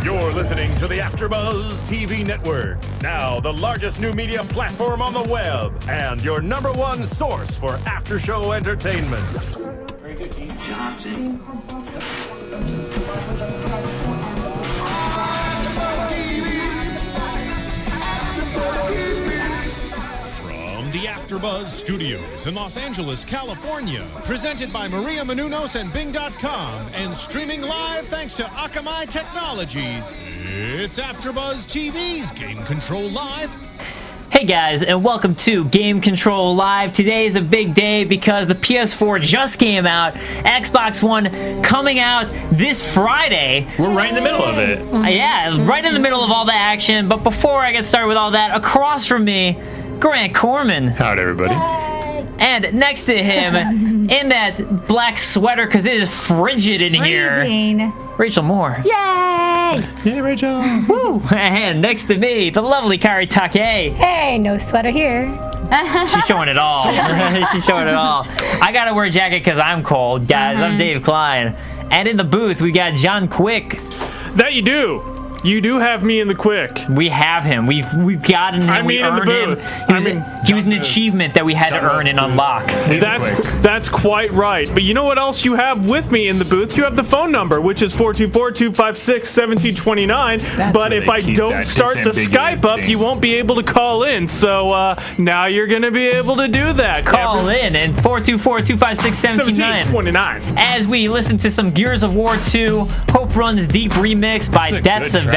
You're listening to the AFTERBUZZ TV network, now the largest new media platform on the web, and your #1 source for after-show entertainment. Very good, Gene Johnson. From the AFTERBUZZ Studios in Los Angeles, California, presented by Maria Menounos and Bing.com, and streaming live thanks to Akamai Technologies, it's AFTERBUZZ TV's Game Control Live. Hey guys, and welcome to Game Control Live. Today is a big day because the PS4 just came out, Xbox One coming out this Friday. We're right in the middle of it. Yeah, right in the middle of all the action. But before I get started with all that, across from me, Grant Kohrmann. Howdy, everybody. And next to him, in that black sweater, because it is frigid in here, Raychul Moore. Yay! Hey, Rachel. Woo! And next to me, the lovely Kaori Takee. Hey, no sweater here. She's showing it all. She's showing it all. I gotta wear a jacket because I'm cold, guys. I'm Dave Klein. And in the booth, we got John Quick. That you do. You do have me in the quick. We have him. We've gotten him. We earned him. He was an achievement that we had to earn and unlock. That's quite right. But you know what else you have with me in the booth? You have the phone number, which is 424-256-1729. But if I don't start the Skype up, you won't be able to call in. So now you're going to be able to do that. Call in and 424-256-1729. As we listen to some Gears of War 2 Hope Runs Deep remix by DeathsAvengerProd,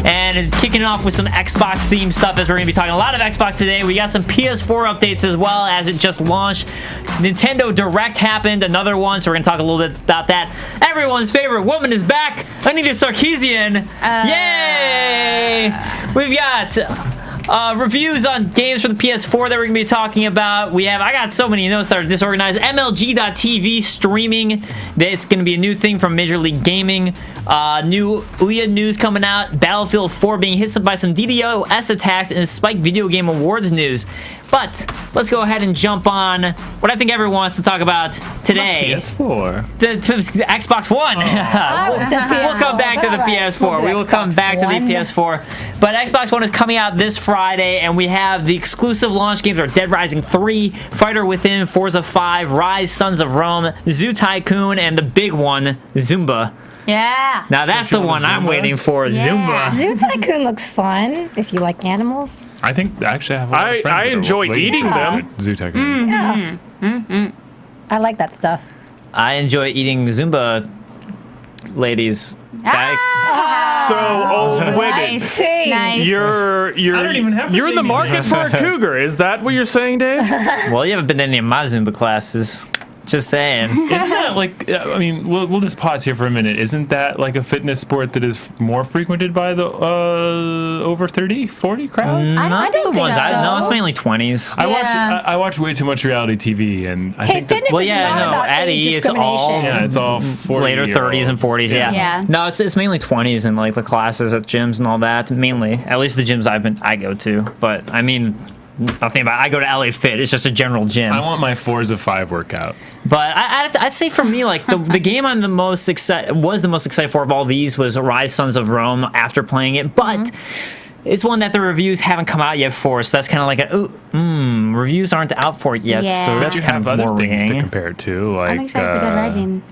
and kicking it off with some Xbox themed stuff, as we're going to be talking a lot of Xbox today. We got some PS4 updates as well, as it just launched. Nintendo Direct happened, another one, so we're going to talk a little bit about that. Everyone's favorite woman is back, Anita Sarkeesian. Yay! We've got reviews on games for the PS4 that we're going to be talking about. I got so many notes that are disorganized. MLG.TV streaming. It's going to be a new thing from Major League Gaming. New Ouya news coming out. Battlefield 4 being hit by some DDOS attacks, and Spike Video Game Awards news. But let's go ahead and jump on what I think everyone wants to talk about today. PS4. The Xbox One. We'll come back to the PS4. We will come back to the PS4. But Xbox One is coming out this Friday, and we have the exclusive launch games are Dead Rising 3, Fighter Within, Forza 5, Rise, Sons of Rome, Zoo Tycoon, and the big one, Zumba. Yeah. Now that's the one I'm waiting for, Zumba. Zoo Tycoon looks fun if you like animals. I think actually I have a lot of friends that enjoy eating them. Zoo Tycoon. Yeah. I like that stuff. I enjoy eating Zumba ladies. So old women. Nice. You're in the market for a cougar. Is that what you're saying, Dave? Well, you haven't been to any of my Zumba classes. Just saying. Isn't that like, I mean, we'll just pause here for a minute. Isn't that like a fitness sport that is more frequented by the over 30, 40 crowd? Not the ones. No, it's mainly 20s. I watch way too much reality TV, and I think that, well, yeah, no, Addie, it's all 40 later 30s and 40s. Yeah. No, it's mainly 20s and like the classes at gyms and all that. Mainly, at least the gyms I go to. But I mean, nothing about. I go to LA Fit. It's just a general gym. I want my Forza 5 workout. But I'd say for me, like the game I'm the most excited for of all these was Rise, Sons of Rome. After playing it, but it's one that the reviews haven't come out yet for, so that's kind of like reviews aren't out for it yet, so that's kind of other worrying. things to compare it to. Like, I'm excited for Dead Rising.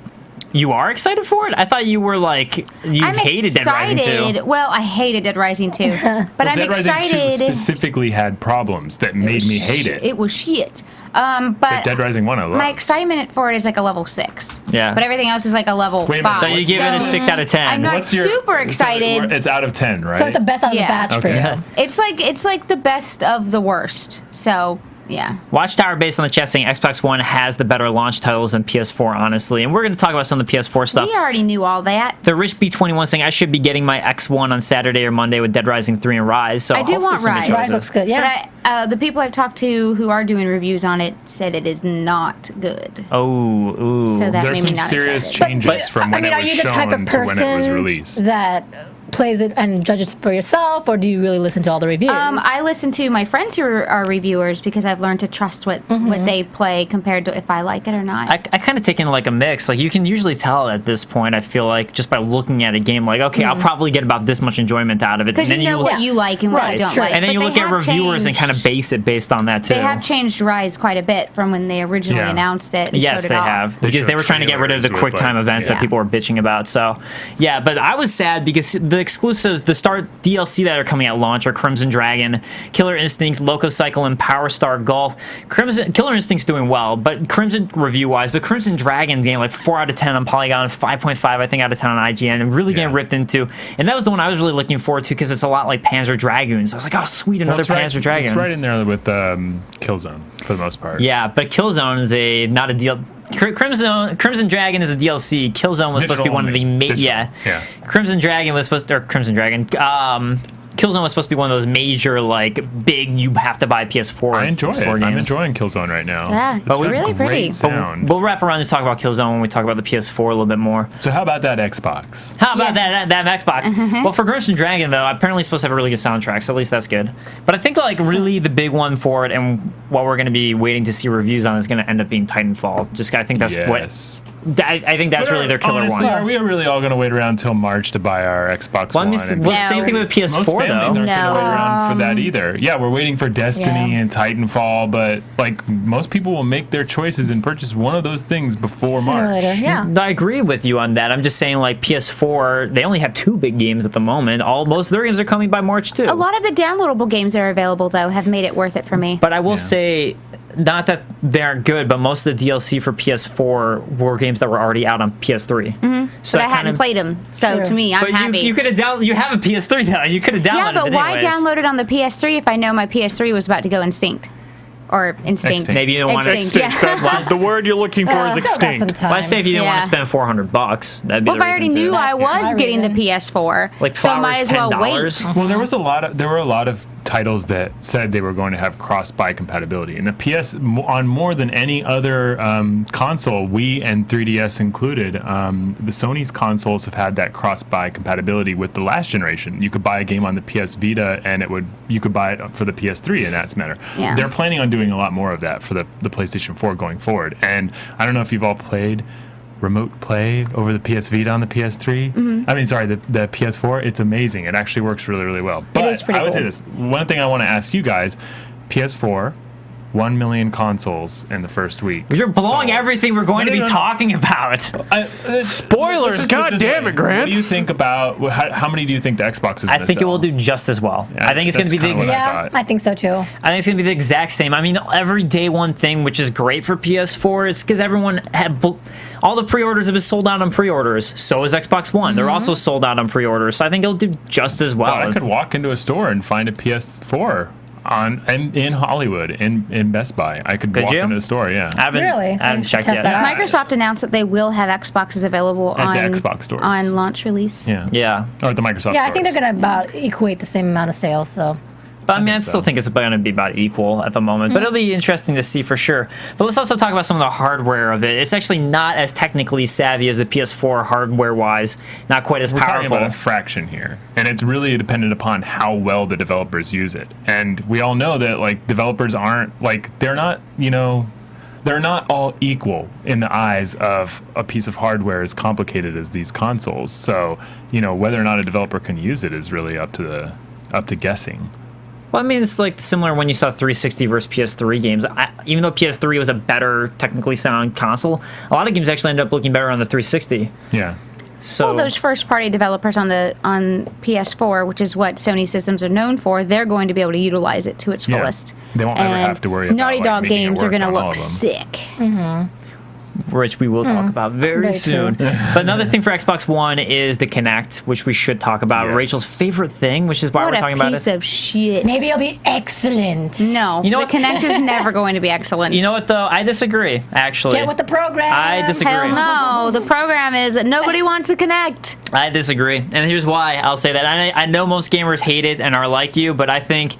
You are excited for it? I thought you were like, hated Dead Rising 2. Well, I hated Dead Rising 2. But I'm Dead excited. Rising 2 specifically had problems that made me hate it. It was shit. But Dead Rising 1 I love. my excitement for it is like a level 6. Yeah. But everything else is like a level 5. So you give it a 6 out of 10. I'm not super excited. It's out of 10, right? So it's the best out of the batch for you. Yeah. It's like the best of the worst. So yeah. Watchtower based on the chat saying Xbox One has the better launch titles than PS4, honestly. And we're going to talk about some of the PS4 stuff. We already knew all that. The Rich B21 saying I should be getting my X1 on Saturday or Monday with Dead Rising 3 and Rise. So I do want Rise. Rise looks good, yeah. But the people I've talked to who are doing reviews on it said it is not good. Oh, ooh. So that There's made me some not serious excited. changes from when it was shown to when it was released. That plays it and judges for yourself, or do you really listen to all the reviews? I listen to my friends who are reviewers because I've learned to trust what they play compared to if I like it or not. I kind of take in like a mix. Like you can usually tell at this point, I feel like, just by looking at a game, like, okay, I'll probably get about this much enjoyment out of it. Because you know what you like and what you don't like. And then But you they look at have reviewers and changed- kind of base it based on that too. They have changed Rise quite a bit from when they originally announced it. And Yes, showed it they off. have. Because they were trying to get rid of the quick time events that people were bitching about. So, yeah, but I was sad because the exclusives, the Star DLC that are coming at launch are Crimson Dragon, Killer Instinct, Loco Cycle, and Power Star Golf. Killer Instinct's doing well, but Crimson review-wise, but Crimson Dragon getting like 4 out of 10 on Polygon, 5.5 I think out of 10 on IGN, and really getting ripped into. And that was the one I was really looking forward to because it's a lot like Panzer Dragoons. I was like, oh sweet, another Panzer Dragon. It's right in there with Killzone for the most part. Yeah, but Killzone is not a deal. Crimson Dragon is a DLC. Killzone was supposed to be one of the Crimson Dragon was supposed Killzone was supposed to be one of those major, like, big, you have to buy PS4. I enjoy it. games. I'm enjoying Killzone right now. Yeah, It's got really great pretty. sound. We'll wrap around and talk about Killzone when we talk about the PS4 a little bit more. So how about that Xbox? How about that Xbox? Well, for Crimson Dragon, though, apparently it's supposed to have a really good soundtrack, so at least that's good. But I think, like, really the big one for it and what we're going to be waiting to see reviews on is going to end up being Titanfall. Just, I think that's I think that's really their killer honestly, one. Are we really all going to wait around until March to buy our Xbox Well, One? same thing with PS4, Most families though. aren't going to wait around for that either. Yeah, we're waiting for Destiny and Titanfall, but like most people will make their choices and purchase one of those things before March. I agree with you on that. I'm just saying, like, PS4, they only have 2 big games at the moment. Most of their games are coming by March too. A lot of the downloadable games that are available, though, have made it worth it for me. But I will say, not that they aren't good, but most of the DLC for PS4 were games that were already out on PS3. So I hadn't played them. So to me, I'm happy. You could have you have a PS3 now. You could have downloaded it. Yeah, but why anyways. download it on the PS3 if I know my PS3 was about to go extinct? Or instinct. Maybe you don't want to extinct. Yeah. The word you're looking for is extinct. Let's say if you didn't want to spend $400, that'd be Well, the if I already reason knew to. I was getting the PS4, Like so might as well wait. Well, there were a lot of titles that said they were going to have cross-buy compatibility, and the PS on more than any other console, Wii and 3DS included, the Sony's consoles have had that cross-buy compatibility with the last generation. You could buy a game on the PS Vita, and you could buy it for the PS3 in that matter. Yeah. They're planning on doing a lot more of that for the PlayStation 4 going forward. And I don't know if you've all played remote play over the PS Vita on the PS3. I mean, sorry, the PS4. It's amazing. It actually works really, really well. But is pretty I would say cool. this. One thing I want to ask you guys, PS4, 1 million consoles in the first week. You're blowing everything we're going to be talking about. Spoilers! Let's just put God it this damn way. it, Grant. What do you think about, how many do you think the Xbox is going to sell? I think it will do just as well. Yeah, I think it's going to be that's the kinda what I Yeah, thought. I think so too. I think it's going to be the exact same. I mean, every day one thing, which is great for PS4, is because everyone had all the pre-orders have been sold out on pre-orders. So is Xbox One. They're also sold out on pre-orders. So I think it'll do just as well. Well, I could walk into a store and find a PS4 in Hollywood in Best Buy. I could walk into the store. Yeah. I haven't checked Test yet. that out. Microsoft announced that they will have Xboxes available At on the Xbox stores. on launch release. Yeah. Or at the Microsoft Yeah, I think they're stores. going to about equate the same amount of sales. So But I mean, I still think it's going to be about equal at the moment. But it'll be interesting to see for sure. But let's also talk about some of the hardware of it. It's actually not as technically savvy as the PS4 hardware-wise. Not quite as We're talking powerful. about a fraction here, and it's really dependent upon how well the developers use it. And we all know that like developers aren't like they're not all equal in the eyes of a piece of hardware as complicated as these consoles. So whether or not a developer can use it is really up to guessing. Well, I mean, it's like similar when you saw 360 versus PS3 games. Even though PS3 was a better technically sound console, a lot of games actually ended up looking better on the 360. Yeah. So Well, those first-party developers on PS4, which is what Sony systems are known for, they're going to be able to utilize it to its Yeah. fullest. They won't ever have to worry about, Naughty like, Dog making it games are work going to on all look of them. sick. which we will talk about very soon. But another thing for Xbox One is the Kinect, which we should talk about. Yes. Rachel's favorite thing, which is why What we're a talking about piece it. of shit. maybe it'll be excellent. No, You know the what? Kinect is never going to be excellent. You know what, though? I disagree, actually. Get with the program. I disagree. Hell no. The program is that nobody wants to connect. I disagree. And here's why I'll say that. I know most gamers hate it and are like you, but I think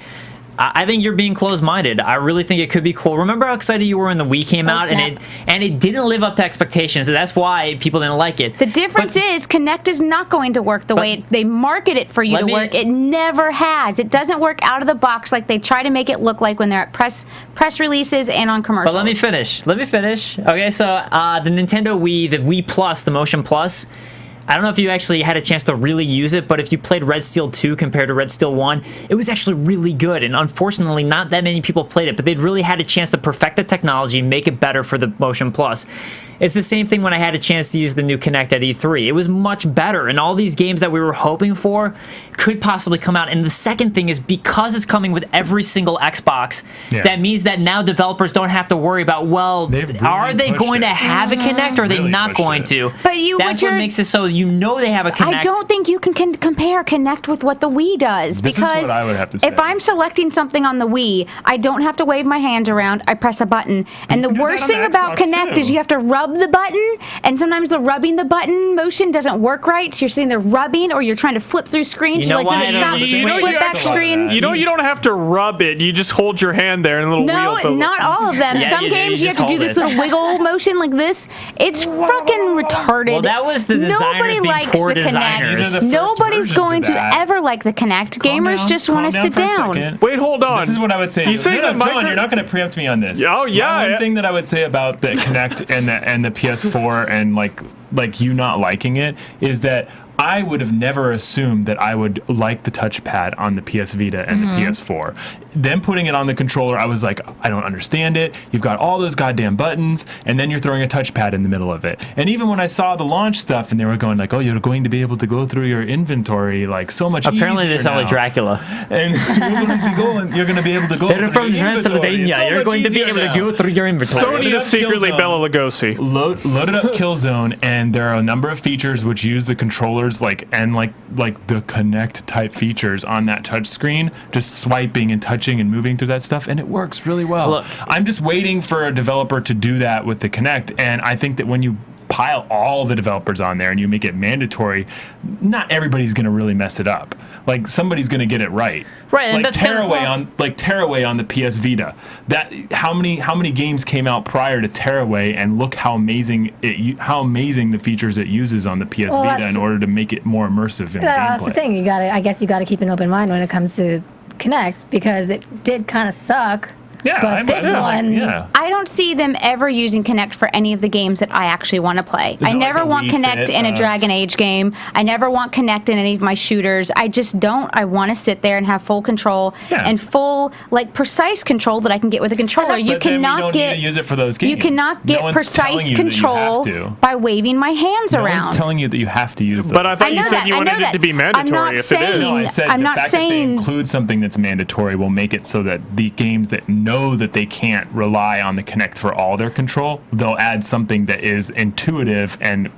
I think you're being closed-minded. I really think it could be cool. Remember how excited you were when the Wii came out, and it didn't live up to expectations, and that's why people didn't like it. The difference is Kinect is not going to work the way they market it for you to work. It never has. It doesn't work out of the box like they try to make it look like when they're at press releases and on commercials. But let me finish. Okay, so the Nintendo Wii, the Wii Plus, the Motion Plus, I don't know if you actually had a chance to really use it, but if you played Red Steel 2 compared to Red Steel 1, it was actually really good, and unfortunately not that many people played it, but they'd really had a chance to perfect the technology, make it better for the Motion Plus. It's the same thing when I had a chance to use the new Kinect at E3. It was much better, and all these games that we were hoping for could possibly come out. And the second thing is, because it's coming with every single Xbox, that means that now developers don't have to worry about, well, are they going to have a Kinect, or are they not going to? But that's what makes it so you know they have a Kinect. I don't think you can compare Kinect with what the Wii does. This is what I would have to say. If I'm selecting something on the Wii, I don't have to wave my hands around. I press a button. And the worst thing about Kinect is you have to rub the button, and sometimes the rubbing the button motion doesn't work right, so you're sitting there rubbing, or you're trying to flip through screens. You know why? Flip back screens. You don't have to rub it. You just hold your hand there and a little wheel. No, not all of them. Some games you have to do this little wiggle motion like this. It's fucking retarded. Well, that was the designers being poor designers. Nobody's going to ever like the Kinect. Gamers just want to sit down. Wait, hold on. This is what I would say. You say that John, you're not going to preempt me on this. Oh yeah. One thing that I would say about the Kinect and the PS4 and like you not liking it is that I would have never assumed that I would like the touchpad on the PS Vita and the PS4. Then putting it on the controller, I was like, I don't understand it. You've got all those goddamn buttons, and then you're throwing a touchpad in the middle of it. And even when I saw the launch stuff, and they were going like, oh, you're going to be able to go through your inventory like so much Apparently easier they sound now. like Dracula. And you're going to be able to go They're through from your inventory. Transylvania. You're going to be able to go through your inventory. Sony is secretly Bela Lugosi. Loaded up Killzone, and there are a number of features which use the controllers like the Kinect type features on that touch screen, just swiping and touching and moving through that stuff, and it works really well. Look, I'm just waiting for a developer to do that with the Kinect, and I think that when you pile all the developers on there and you make it mandatory, not everybody's going to really mess it up. Like somebody's going to get it right. Right, and like that's Tearaway on the PS Vita. That how many games came out prior to Tearaway, and look how amazing the features it uses on the PS Vita in order to make it more immersive in the gameplay. That's the thing. I guess you got to keep an open mind when it comes to Kinect, because it did kind of suck. Yeah, but this one, I don't see them ever using Kinect for any of the games that I actually want to play. I never want Kinect in a Dragon Age game. I never want Kinect in any of my shooters. I just don't. I want to sit there and have full control and full, precise control that I can get with a controller. You cannot get use it for those games. You cannot get precise control by waving my hands around. No one's telling you that you have to use those. But I thought you said you wanted it to be mandatory if it is. No, I said the fact that they include something that's mandatory will make it so that the games that know that they can't rely on the Kinect for all their control, they'll add something that is intuitive and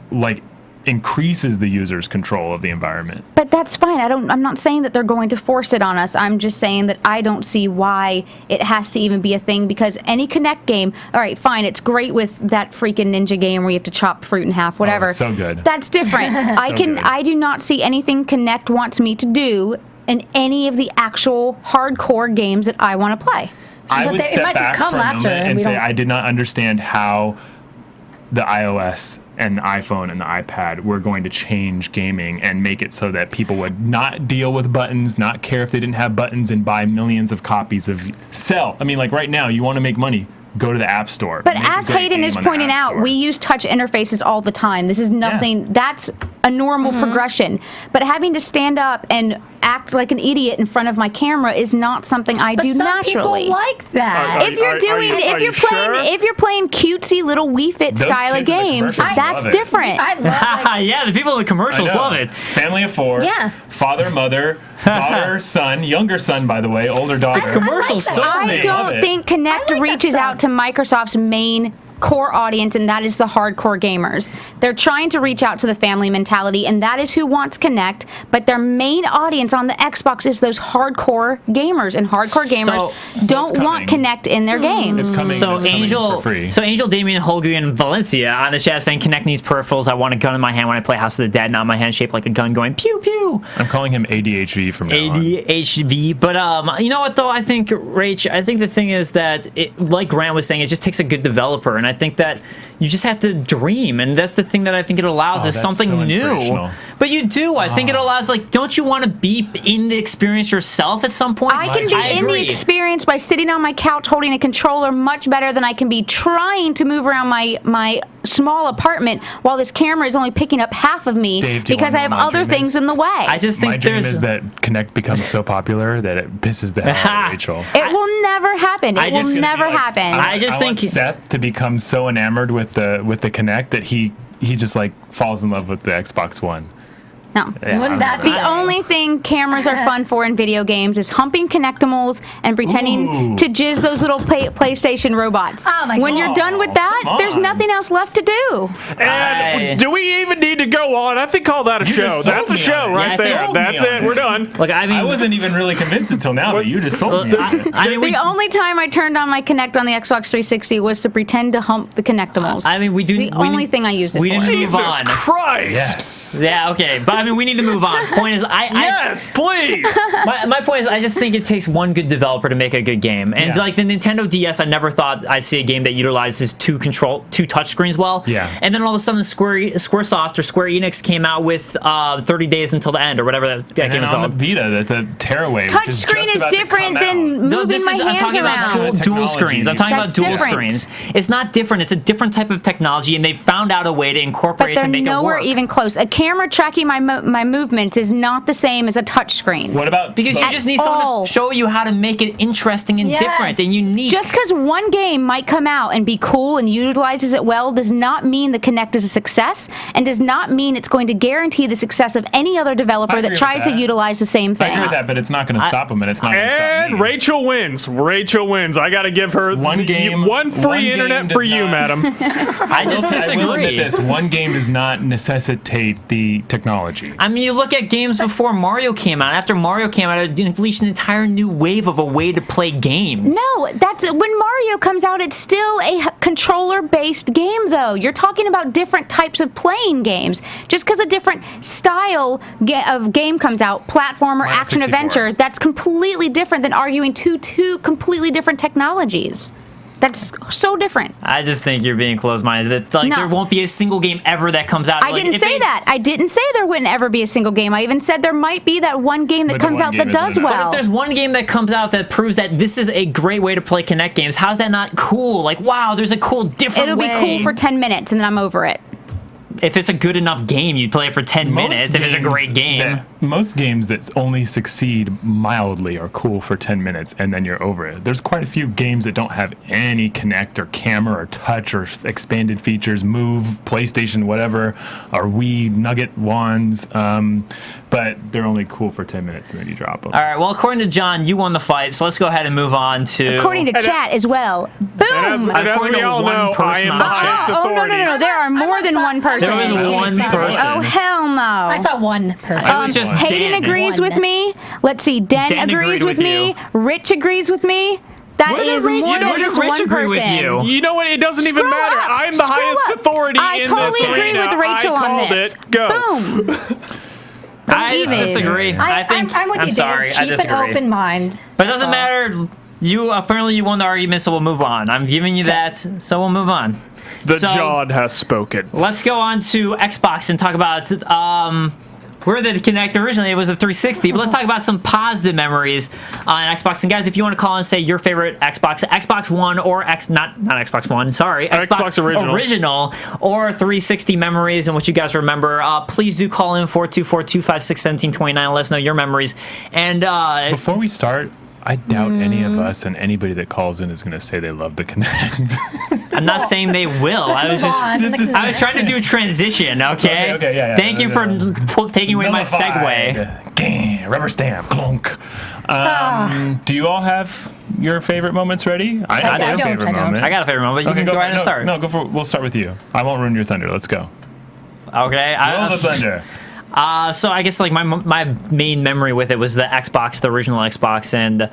increases the user's control of the environment. But that's fine. I'm not saying that they're going to force it on us. I'm just saying that I don't see why it has to even be a thing, because any Kinect game, all right, fine, it's great with that freaking ninja game where you have to chop fruit in half, whatever. Oh, so good. That's different. I do not see anything Kinect wants me to do in any of the actual hardcore games that I want to play. I would step back for a moment and say I did not understand how the iOS and the iPhone and the iPad were going to change gaming and make it so that people would not deal with buttons, not care if they didn't have buttons, and buy millions of copies of sell. I mean, like right now, you want to make money, go to the App Store. But as Hayden is pointing out, we use touch interfaces all the time. This is nothing, that's a normal progression. But having to stand up and act like an idiot in front of my camera is not something I do naturally. People like that. If you're playing cutesy little Wii Fit style of games, that's different. I love yeah, the people in the commercials love it. Family of four. Yeah. Father, mother, daughter, son, younger son, by the way, older daughter. Commercials, so I don't think Kinect reaches out to Microsoft's main core audience, and that is the hardcore gamers. They're trying to reach out to the family mentality, and that is who wants Kinect, but their main audience on the Xbox is those hardcore gamers, and hardcore gamers don't want Kinect in their games. It's coming, So it's coming Angel, for free. so Angel, Damien, Holgu, and Valencia on the chat saying Kinect needs peripherals. I want a gun in my hand when I play House of the Dead, not my hand shaped like a gun going pew pew. I'm calling him ADHD from now on. ADHD. But you know what though? I think Rach. I think the thing is that, like Grant was saying, it just takes a good developer, and I think that you just have to dream, and that's the thing that I think it allows is that's something so new. inspirational. But you do. I think it allows. Like, don't you want to be in the experience yourself at some point? I can be in the experience by sitting on my couch holding a controller much better than I can be trying to move around my small apartment while this camera is only picking up half of me Dave, do you because wanna I have know my other dream things is? in the way. I just think My dream there's. is that Kinect becomes so popular that it pisses the hell out of Rachel. It will never happen. It will never happen. I just think want Seth to become so enamored with the Kinect that he just like falls in love with the Xbox One. No. Yeah, Wouldn't that be The only thing cameras are fun for in video games is humping Connectimals and pretending to jizz those little PlayStation robots. Oh my when God. you're done with that, come there's on. nothing else left to do. And do we even need to go on? I think call that a show. just That's a sold me show on it. right Yes, there. sold me That's on it. it. We're done. Like, I mean, I wasn't even really convinced until now, but you just sold me on it. I mean, we, The only time I turned on my Kinect on the Xbox 360 was to pretend to hump the Connectimals. I mean, we do. The we only need- thing I use it we for. need to move Jesus on. Christ. Yes. Yeah, okay, but I mean, we need to move on. Point is, Yes, please. my point is, I just think it takes one good developer to make a good game. And Yeah. like the Nintendo DS, I never thought I'd see a game that utilizes two touchscreens well. Yeah. And then all of a sudden, SquareSoft or Square Enix came out with 30 days until the end, or whatever that game And was on the called. Vita, the Tearaway, which is Touchscreen just is about to different come than out. moving my I'm hands talking around. about dual Technology. screens. I'm talking That's about dual different. screens. It's not different. It's a different type of technology, and they found out a way to But incorporate it they're to make it nowhere work. even close. A camera tracking my movements is not the same as a touchscreen. What about Because you just need someone all. to show you how to make it interesting and Yes. different and unique. Just because one game might come out and be cool and utilizes it well does not mean the Kinect is a success, and does not mean it's going to guarantee the success of any other developer I agree that with tries to that. utilize the same I thing. agree with that, but it's not going to stop him, and it's not going to stop And me. Rachel wins. Rachel wins. I got to give her One game- one free one game internet does for you, not- madam. I just I will admit disagree. this: one game does not necessitate the technology. I mean, you look at games before Mario came out. After Mario came out, it unleashed an entire new wave of a way to play games. No, that's when Mario comes out, it's still a controller-based game, though. You're talking about different types of playing games. Just because a different style of game comes out, platformer, Mario action 64. adventure, that's completely different than arguing two completely different technologies. That's so different. I just think you're being closed-minded. That, like, No. there won't be a single game ever that comes out. I Like, didn't if say they- that. I didn't say there wouldn't ever be a single game. I even said there might be that one game that But the comes one out game that isn't does enough. But well. if there's one game that comes out that proves that this is a great way to play Kinect games, how's that not cool? Like, wow, there's a cool, different It'll way. be cool for 10 minutes and then I'm over it. If it's a good enough game, you'd play it for 10 minutes if it's a great game. Most games that only succeed mildly are cool for 10 minutes, and then you're over it. There's quite a few games that don't have any Kinect or camera or touch or expanded features, Move, PlayStation, whatever, or Wii Nugget wands, but they're only cool for 10 minutes, and then you drop them. All right, well, according to John, you won the fight, so let's go ahead and move on to... According to chat as well. Boom! And as According we to all one know, I person am on the the chat. highest Oh, authority. no. There are more than one person. There was Can you one see me? person. Oh, hell no. I saw one person. I was just Hayden Dan. agrees One. with me. Let's see. Den Dan agrees agreed with with me. you. Rich agrees with me. That Where did is Rich- more where than did just Rich one agree with person. you? You know what? It doesn't even Scroll matter. up. I'm the Scroll highest up. authority I in totally this agree arena. with Rachel I on called this. it. Go. Boom. I just even. disagree. I think... I'm with you, Dave. sorry, I Keep an disagree. open mind. But it doesn't matter. Apparently you won the argument, so we'll move on. I'm giving you that, so we'll move on. The So- John has spoken. Let's go on to Xbox and talk about where the Kinect originally it was a 360, but let's talk about some positive memories on Xbox. And guys, if you want to call and say your favorite Xbox One or not Xbox One, sorry, Xbox original or 360 memories and what you guys remember, please do call in 424-256-1729. Let us know your memories. And Before we start, I doubt any of us and anybody that calls in is going to say they love the Kinect. I'm not saying they will. I was move on to the trying to do transition. Okay. Okay, yeah. Thank you for taking away my segue. Nullified. Rubber stamp, clunk. Do you all have your favorite moments ready? I don't. have a favorite moment. I got a favorite moment. You can go ahead and start. No, we'll start with you. I won't ruin your thunder. Let's go. Okay. Roll the thunder. So I guess like my main memory with it was the Xbox, the original Xbox, and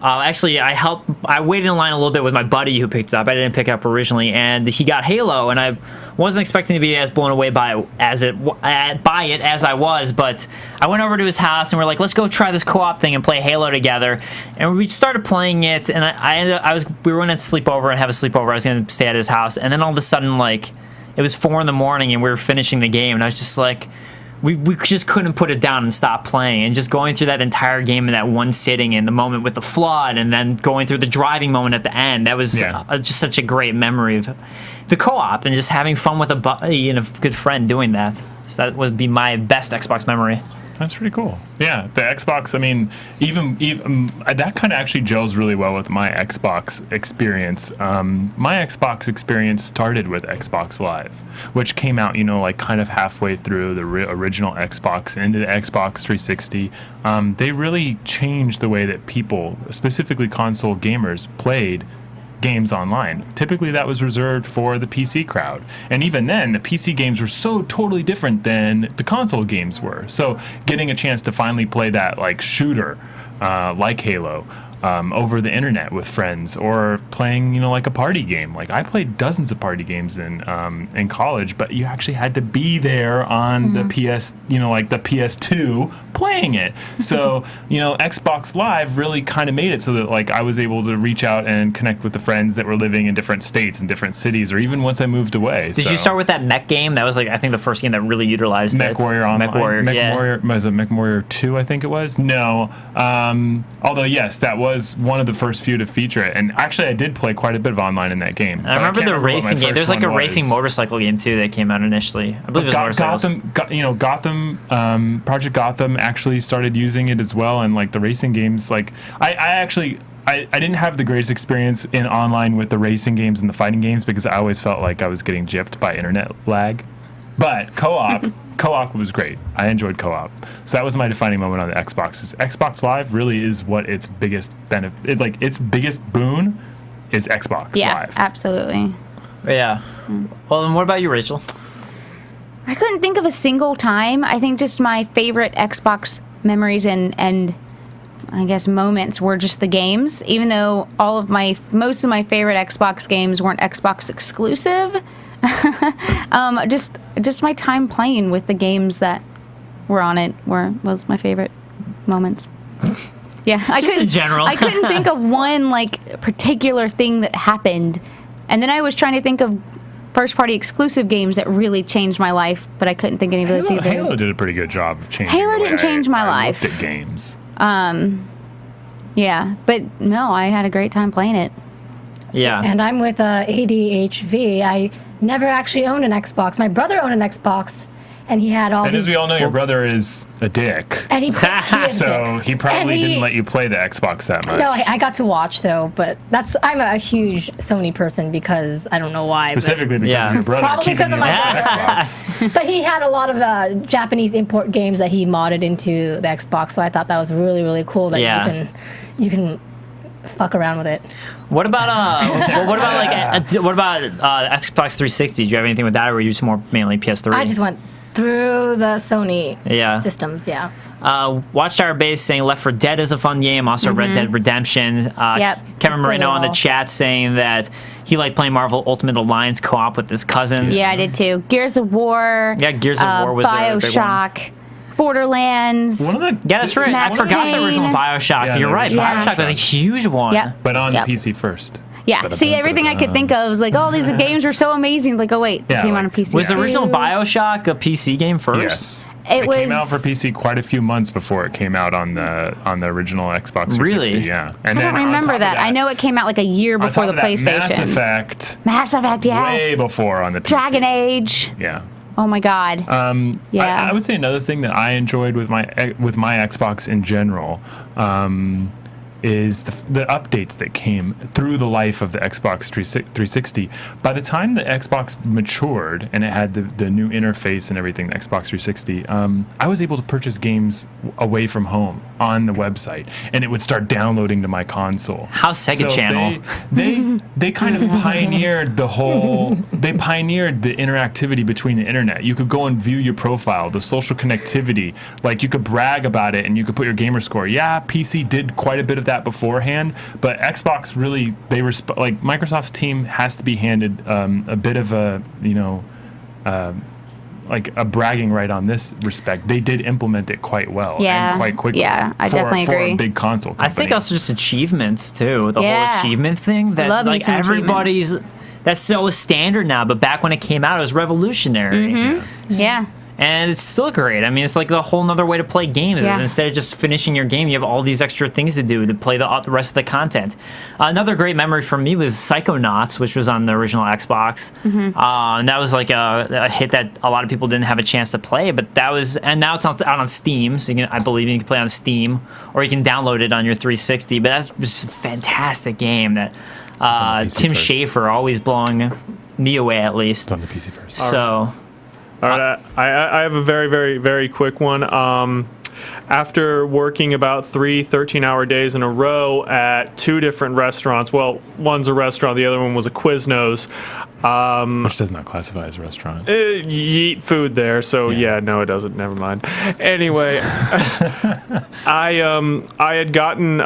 actually I waited in line a little bit with my buddy who picked it up. I didn't pick it up originally, and he got Halo, and I wasn't expecting to be as blown away by it as I was, but I went over to his house and we're like, let's go try this co-op thing and play Halo together, and we started playing it, and we were going to sleep over and have a sleepover. I was going to stay at his house, and then all of a sudden, like, it was 4 in the morning and we were finishing the game, and I was just like, we just couldn't put it down and stop playing, and just going through that entire game in that one sitting, and the moment with the flood, and then going through the driving moment at the end. That was just such a great memory of the co-op and just having fun with a buddy and a good friend doing that. So that would be my best Xbox memory. That's pretty cool. Yeah, the Xbox, I mean, even that kind of actually gels really well with my Xbox experience. My Xbox experience started with Xbox Live, which came out, like kind of halfway through the original Xbox into the Xbox 360. They really changed the way that people, specifically console gamers, played games online. Typically that was reserved for the PC crowd, and even then the PC games were so totally different than the console games were. So getting a chance to finally play that like shooter like Halo over the internet with friends, or playing like a party game. Like I played dozens of party games in college, but you actually had to be there on the PS, like the PS2 playing it. So Xbox Live really kind of made it so that like I was able to reach out and connect with the friends that were living in different states and different cities, or even once I moved away. Did you start with that mech game? That was like, I think, the first game that really utilized Mech Warrior Online. Was it Mech Warrior 2? I think it was. No, although yes, that was one of the first few to feature it, and actually I did play quite a bit of online in that game. I remember the racing game. There's like a racing motorcycle game too that came out initially. I believe it was Gotham, Project Gotham actually started using it as well, and like the racing games, like I didn't have the greatest experience in online with the racing games and the fighting games, because I always felt like I was getting gypped by internet lag. But co-op was great. I enjoyed co-op. So that was my defining moment on the Xbox. Xbox Live really is what its biggest benefit, like its biggest boon, is Xbox Live. Yeah, absolutely. Yeah. Well, then what about you, Rachel? I couldn't think of a single time. I think just my favorite Xbox memories and I guess moments were just the games, even though most of my favorite Xbox games weren't Xbox exclusive. Just my time playing with the games that were on it was my favorite moments. Yeah, in general. I couldn't think of one like particular thing that happened, and then I was trying to think of first-party exclusive games that really changed my life, but I couldn't think of any of those either. Halo did a pretty good job of changing. Halo didn't change my life. I looked at games. Yeah, but no, I had a great time playing it. Yeah. And I'm with ADHV. I never actually owned an Xbox. My brother owned an Xbox, and he had all And these... as we all know, your brother is a dick. And he is a So dick. he probably And didn't let you play the Xbox that much. No, I got to watch, though, but I'm a huge Sony person because I don't know why. Specifically because of your brother. Probably keeping because of you my on brother. Xbox. But he had a lot of Japanese import games that he modded into the Xbox, so I thought that was really, really cool that you can fuck around with it. What about Xbox 360? Did you have anything with that, or were you just more mainly PS3? I just went through the Sony systems, Watchtower Base saying Left 4 Dead is a fun game. Also Red Dead Redemption. Kevin Moreno on the chat saying that he liked playing Marvel Ultimate Alliance co-op with his cousins. Yeah, I did too. Gears of War. Yeah, Gears of War was BioShock. Borderlands. That's right. I forgot the original BioShock. Yeah, You're right. BioShock was a huge one. Yep. But on the PC first. Yeah. See, everything I could think of was like, oh, these games were so amazing. Like, oh wait, it came on a PC. Was the original BioShock a PC game first? Yes. It came out for PC quite a few months before it came out on the original Xbox 360. Really? Yeah. And I don't remember that. I know it came out like a year before the PlayStation. Mass Effect, yes. Way before on the PC. Dragon Age. Yeah. Oh my God. I would say another thing that I enjoyed with my Xbox in general is the updates that came through the life of the Xbox 360. By the time the Xbox matured and it had the new interface and everything, the Xbox 360, I was able to purchase games away from home on the website, and it would start downloading to my console. How Sega Channel? They kind of pioneered the whole. They pioneered the interactivity between the internet. You could go and view your profile, the social connectivity. Like you could brag about it, and you could put your gamer score. Yeah, PC did quite a bit of that beforehand, but Xbox really like Microsoft's team has to be handed a bit of a like a bragging right on this respect. They did implement it quite well and quite quickly. Yeah, I definitely agree. For a big console company. I think also just achievements too. The whole achievement thing that like everybody's that's so standard now, but back when it came out, it was revolutionary. Yeah. And it's still great. I mean, it's like the whole nother way to play games. Is instead of just finishing your game, you have all these extra things to do to play the rest of the content. Another great memory for me was Psychonauts, which was on the original Xbox. And that was like a hit that a lot of people didn't have a chance to play. But that was, and now it's out on Steam. So I believe you can play on Steam, or you can download it on your 360. But that was a fantastic game that Tim Schafer always blowing me away, at least. It's on the PC first. So. All right, I have a very, very, very quick one. After working about 3 13-hour days in a row at 2 different restaurants, well, one's a restaurant, the other one was a Quiznos. Which does not classify as a restaurant. You eat food there, so yeah, no, it doesn't. Never mind. Anyway, I had gotten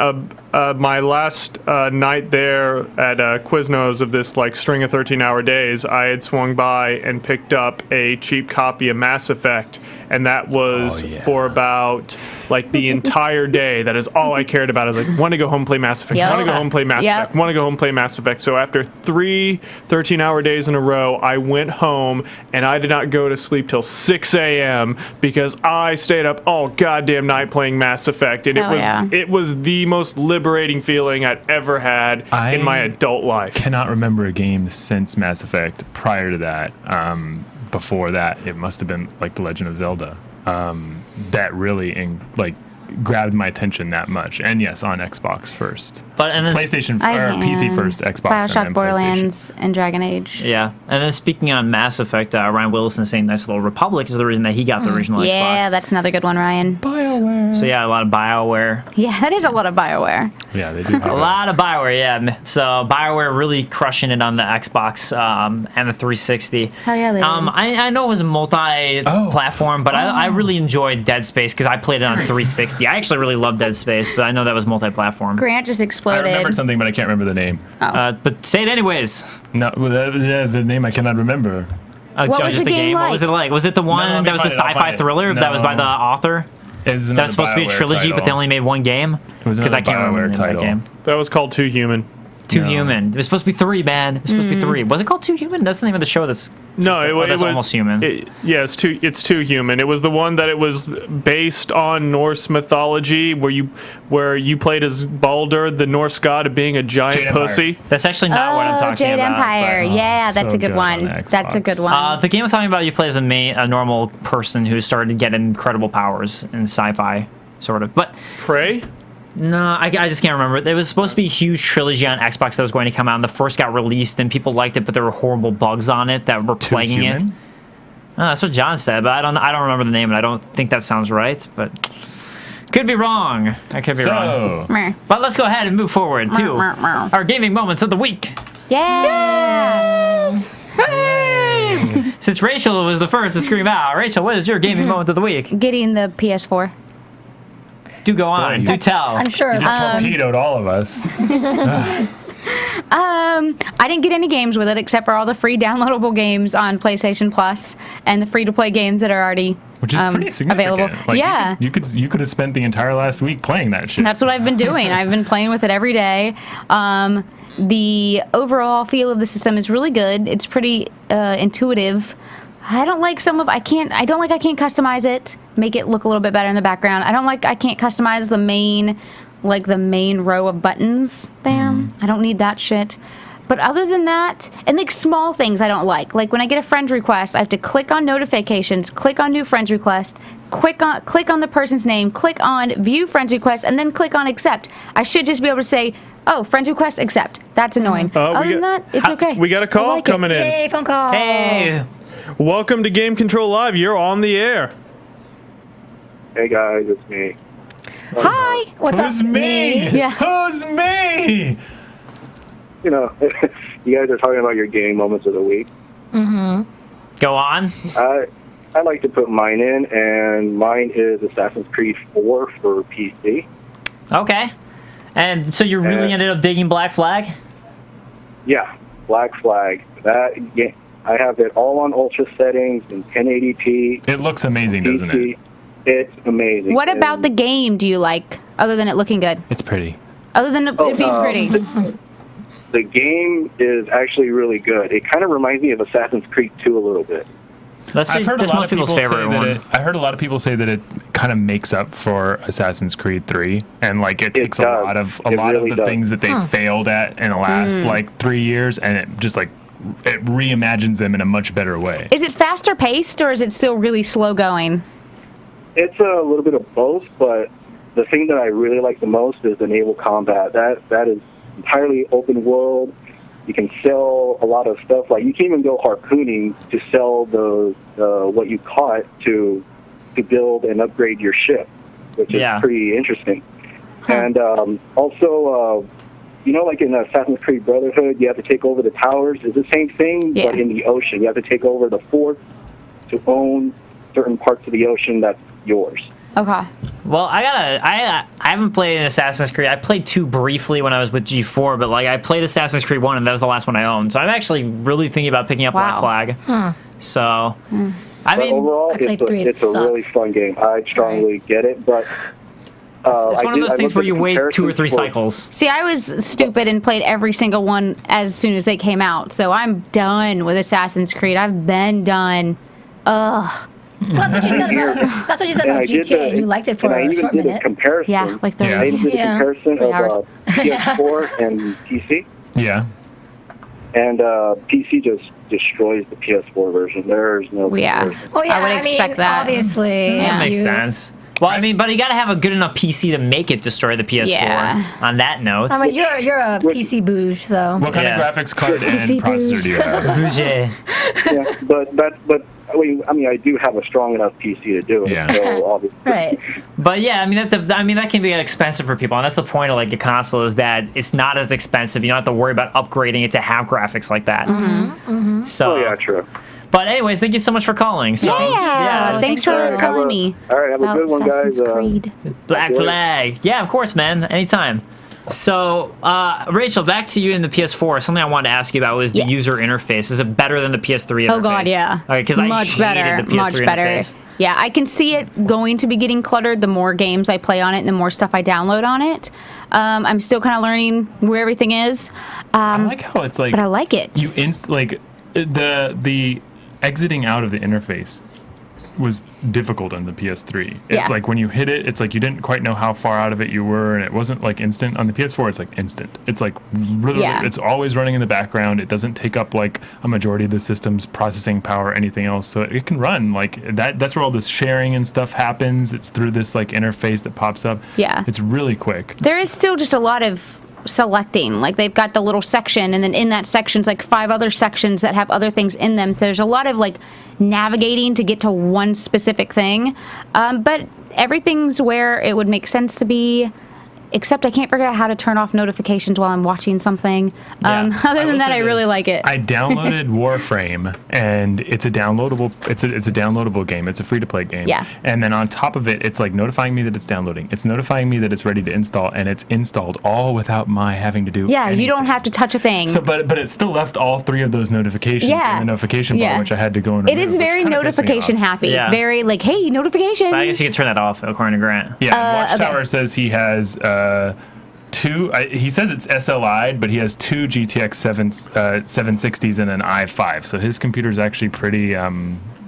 my last night there at Quiznos of this like string of 13-hour days. I had swung by and picked up a cheap copy of Mass Effect, and that was for about like the entire day. That is all I cared about. I was like, want to go home, play Mass Effect. Want to go home, play Mass Effect. Want to go home, play Mass Effect. So after 3 13-hour days in a row, I went home and I did not go to sleep till 6 a.m. because I stayed up all goddamn night playing Mass Effect, and it was the most liberating feeling I'd ever had in my adult life. Cannot remember a game since Mass Effect prior to that. Before that, it must have been like The Legend of Zelda. That really grabbed my attention that much. And yes, on Xbox first. But and then PlayStation or PC first, Xbox, Bioshock, and then Borderlands, and Dragon Age. Yeah, and then speaking on Mass Effect, Ryan Wilson saying Nice Little Republic is the reason that he got the original Xbox. Yeah, that's another good one, Ryan. BioWare. So yeah, a lot of BioWare. Yeah, that is a lot of BioWare. Yeah, they do have a lot of BioWare, yeah. So BioWare really crushing it on the Xbox and the 360. Hell yeah, they I know it was multi-platform, but I really enjoyed Dead Space because I played it on 360. I actually really loved Dead Space, but I know that was multi-platform. Grant just exploded. I remembered something, but I can't remember the name. But say it anyways. No, the name I cannot remember. What was just the game like? What was it like? Was it the one that was the sci-fi thriller that was by the author? That was supposed to be a trilogy, but they only made one game? Because I can't remember the name of that game. That was called Too Human. Too Human. It was supposed to be 3, man. It was supposed to be 3. Was it called Too Human? That's the name of the show. That's it was Almost Human. It's Too Human. It was the one that it was based on Norse mythology, where you played as Baldur, the Norse god of being a giant pussy. That's actually not what I'm talking Jade about. Empire. Yeah, that's a good one. That's a good one. The game I'm talking about, you play as a normal person who started to get incredible powers in sci-fi, sort of. But Prey? No, I just can't remember. It was supposed to be a huge trilogy on Xbox that was going to come out, and the first got released, and people liked it, but there were horrible bugs on it that were plaguing it. That's what John said, but I don't remember the name, and I don't think that sounds right, but could be wrong. I could be wrong. But let's go ahead and move forward to our gaming moments of the week. Yeah! Hey! Since Rachel was the first to scream out, Rachel, what is your gaming moment of the week? Getting the PS4. Do go on. Do tell. I'm sure. You just torpedoed all of us. I didn't get any games with it except for all the free downloadable games on PlayStation Plus and the free-to-play games that are already which is pretty significant. available. Like, yeah, you could have spent the entire last week playing that shit. That's what I've been doing. I've been playing with it every day. The overall feel of the system is really good. It's pretty intuitive. I don't like I can't customize it, make it look a little bit better in the background. I can't customize the main row of buttons there. I don't need that shit. But other than that, and like small things I don't like. Like when I get a friend request, I have to click on notifications, click on new friends request, click on the person's name, click on view friends request, and then click on accept. I should just be able to say, oh, friends request, accept. That's annoying. Other than that, it's okay. We got a call coming in. Yay, phone call. Hey. Welcome to Game Control Live. You're on the air. Hey guys, it's me. Hi. What's Who's up, me? Yeah. Who's me? You know, you guys are talking about your gaming moments of the week. Go on. I like to put mine in, and mine is Assassin's Creed 4 for PC. Okay. And so you really ended up digging Black Flag? Yeah, Black Flag. That game, I have it all on ultra settings in 1080p. It looks amazing, doesn't it? It's amazing. What about the game do you like, other than it looking good? It's pretty. Other than it being pretty? The game is actually really good. It kind of reminds me of Assassin's Creed 2 a little bit. I've heard a lot of people say that I heard a lot of people say that it kind of makes up for Assassin's Creed 3, and like it takes a lot of the things that they failed at in the last like 3 years, and it just like it reimagines them in a much better way. Is it faster paced or is it still really slow going? It's a little bit of both, but the thing that I really like the most is the naval combat. That is entirely open world. You can sell a lot of stuff. Like you can even go harpooning to sell the what you caught to build and upgrade your ship, which is pretty interesting. And also, you know, like in Assassin's Creed Brotherhood, you have to take over the towers. It's the same thing, but in the ocean. You have to take over the fort to own certain parts of the ocean that's yours. Okay. Well, I haven't played an Assassin's Creed. I played 2 briefly when I was with G4, but like I played Assassin's Creed 1 and that was the last one I owned. So I'm actually really thinking about picking up Black Flag. So, I mean, overall, it's a really fun game. I strongly get it, but it's one of those things where you wait 2 or 3 cycles. See, I was stupid and played every single one as soon as they came out. So I'm done with Assassin's Creed. I've been done. Ugh. Well, that's what you said about GTA. You liked it for a short minute. A comparison. Yeah, like 30. I even did a comparison of PS4 and PC. Yeah. And PC just destroys the PS4 version. There's no comparison. Well, yeah, I would expect that. Obviously. That makes sense. Well, I mean, but you got to have a good enough PC to make it destroy the PS4. Yeah. On that note. I mean, you're a PC bouge, so. What kind of graphics card and processor do you have? Yeah, but I mean, I do have a strong enough PC to do it. Yeah. So obviously. Right. But yeah, I mean that can be expensive for people, and that's the point of like a console is that it's not as expensive. You don't have to worry about upgrading it to have graphics like that. So. Oh yeah, true. But anyways, thank you so much for calling. So, thanks for calling me. All right, have a good one, guys. Black Flag. Yeah, of course, man. Anytime. So, Rachel, back to you in the PS4. Something I wanted to ask you about was the user interface. Is it better than the PS3 interface? Oh God, yeah. Okay, because much better, much better. Interface. Yeah, I can see it going to be getting cluttered the more games I play on it and the more stuff I download on it. I'm still kind of learning where everything is. I like how it's like, but I like it. You the exiting out of the interface was difficult on the PS3. It's like when you hit it, it's like you didn't quite know how far out of it you were, and it wasn't like instant. On the PS4, it's like instant. It's like really, it's always running in the background. It doesn't take up like a majority of the system's processing power or anything else, so it can run like that. That's where all this sharing and stuff happens. It's through this like interface that pops up. Yeah, it's really quick. There is still just a lot of selecting. Like they've got the little section, and then in that section's like 5 other sections that have other things in them. So there's a lot of like navigating to get to one specific thing, but everything's where it would make sense to be, except I can't figure out how to turn off notifications while I'm watching something. Other than that, I really like it. I downloaded Warframe, and it's a downloadable. It's a downloadable game. It's a free to play game. Yeah. And then on top of it, it's like notifying me that it's downloading. It's notifying me that it's ready to install, and it's installed all without my having to do. Yeah, anything. you don't have to touch a thing. So, but it still left all 3 of those notifications in the notification bar, which I had to go and. It is very notification happy. Yeah. Very like, hey, notifications. But I guess you could turn that off, according to Grant. Yeah. Watchtower says he has. 2. He says it's SLI'd, but he has 2 GTX 760s and an i5. So his computer's actually pretty.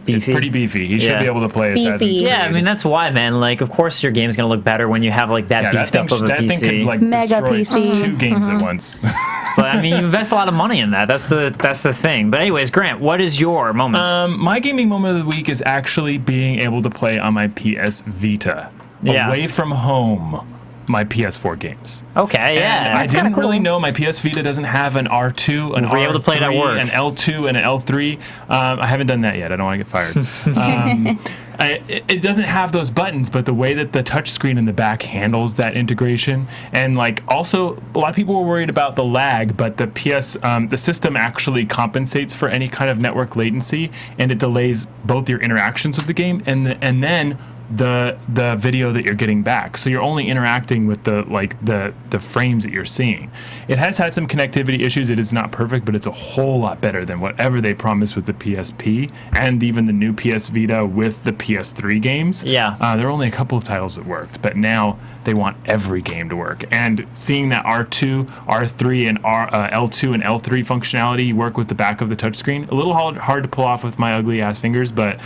It's pretty beefy. He should be able to play Assassin's Creed. Yeah, I mean that's why, man. Like, of course your game's gonna look better when you have like that beefed up of a PC. That thing could like Mega destroy PC. 2 games at once. But I mean, you invest a lot of money in that. That's the thing. But anyways, Grant, what is your moment? My gaming moment of the week is actually being able to play on my PS Vita, away from home. My PS4 games. Okay, yeah. And I didn't really know my PS Vita doesn't have an R2, an R3, able to play it at work. an L2, and an L3. I haven't done that yet. I don't want to get fired. It doesn't have those buttons, but the way that the touchscreen in the back handles that integration, and like also a lot of people were worried about the lag, but the system actually compensates for any kind of network latency, and it delays both your interactions with the game and then the video that you're getting back, so you're only interacting with the frames that you're seeing. It has had some connectivity issues. It is not perfect, but it's a whole lot better than whatever they promised with the PSP and even the new PS Vita with the PS3 games. Yeah, there were only a couple of titles that worked, but now they want every game to work. And seeing that R2, R3, and L2 and L3 functionality work with the back of the touchscreen, a little hard to pull off with my ugly ass fingers, but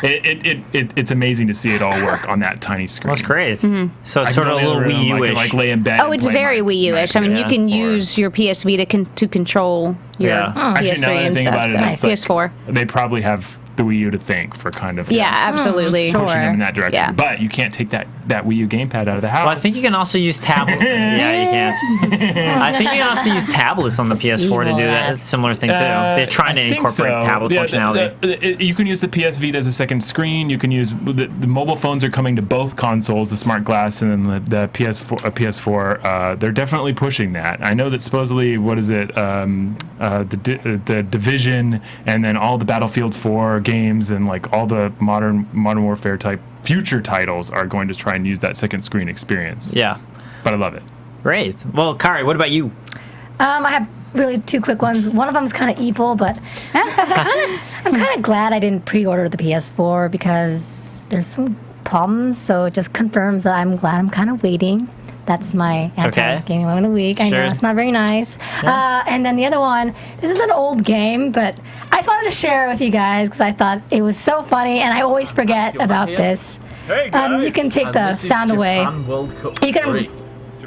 it's amazing to see it all work on that tiny screen. That's great. So it's sort of a little Wii U-ish. Like lay in bed. Oh, it's very Wii U-ish. I mean, you can use your PS Vita to control your PS3 and stuff. PS4. They probably have the Wii U to thank for kind of absolutely pushing them in that direction. Yeah. But you can't take that Wii U gamepad out of the house. Well, I think you can also use tablets. Yeah, you can't. I think you can also use tablets on the PS4 to do that similar thing too. They're trying to incorporate tablet functionality. You can use the PS Vita as a second screen. You can use the mobile phones are coming to both consoles, the Smart Glass and then the PS4. They're definitely pushing that. I know that supposedly, what is it? The Division and then all the Battlefield 4 games and like all the modern warfare type future titles are going to try and use that second screen experience. Yeah, but I love it. Great. Well, Kaori, what about you? I have really two quick ones. One of them is kind of evil, but I'm kind of glad I didn't pre-order the PS4 because there's some problems. So it just confirms that I'm glad I'm kind of waiting. That's my anti-gaming moment of the week. I know it's not very nice. Yeah. And then the other one, this is an old game, but I just wanted to share it with you guys because I thought it was so funny, and I always forget about this. Hey guys. You can take the sound away.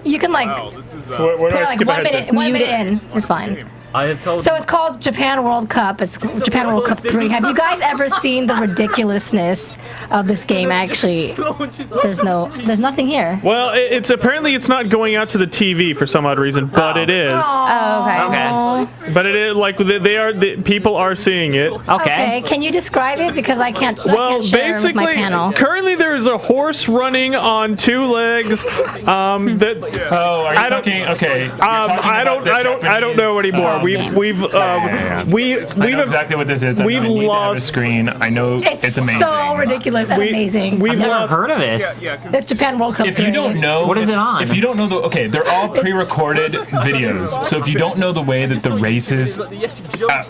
You can like put like 1 minute in. It's fine. So it's called Japan World Cup. It's Japan World Cup 3. Have you guys ever seen the ridiculousness of this game? Actually, there's nothing here. Well, it's apparently it's not going out to the TV for some odd reason, but it is. Oh, okay. But it is like people are seeing it. Okay. Can you describe it because I can't. Well, I can't share basically, with my panel. Currently there's a horse running on 2 legs. Are you talking? Okay. I don't know anymore. We know exactly what this is. We've lost a screen. I know it's amazing. So ridiculous and amazing. I've never heard of it. It's Japan World Cup. If you don't know, what is it on? If you don't know they're all pre-recorded videos. So if you don't know the way that the races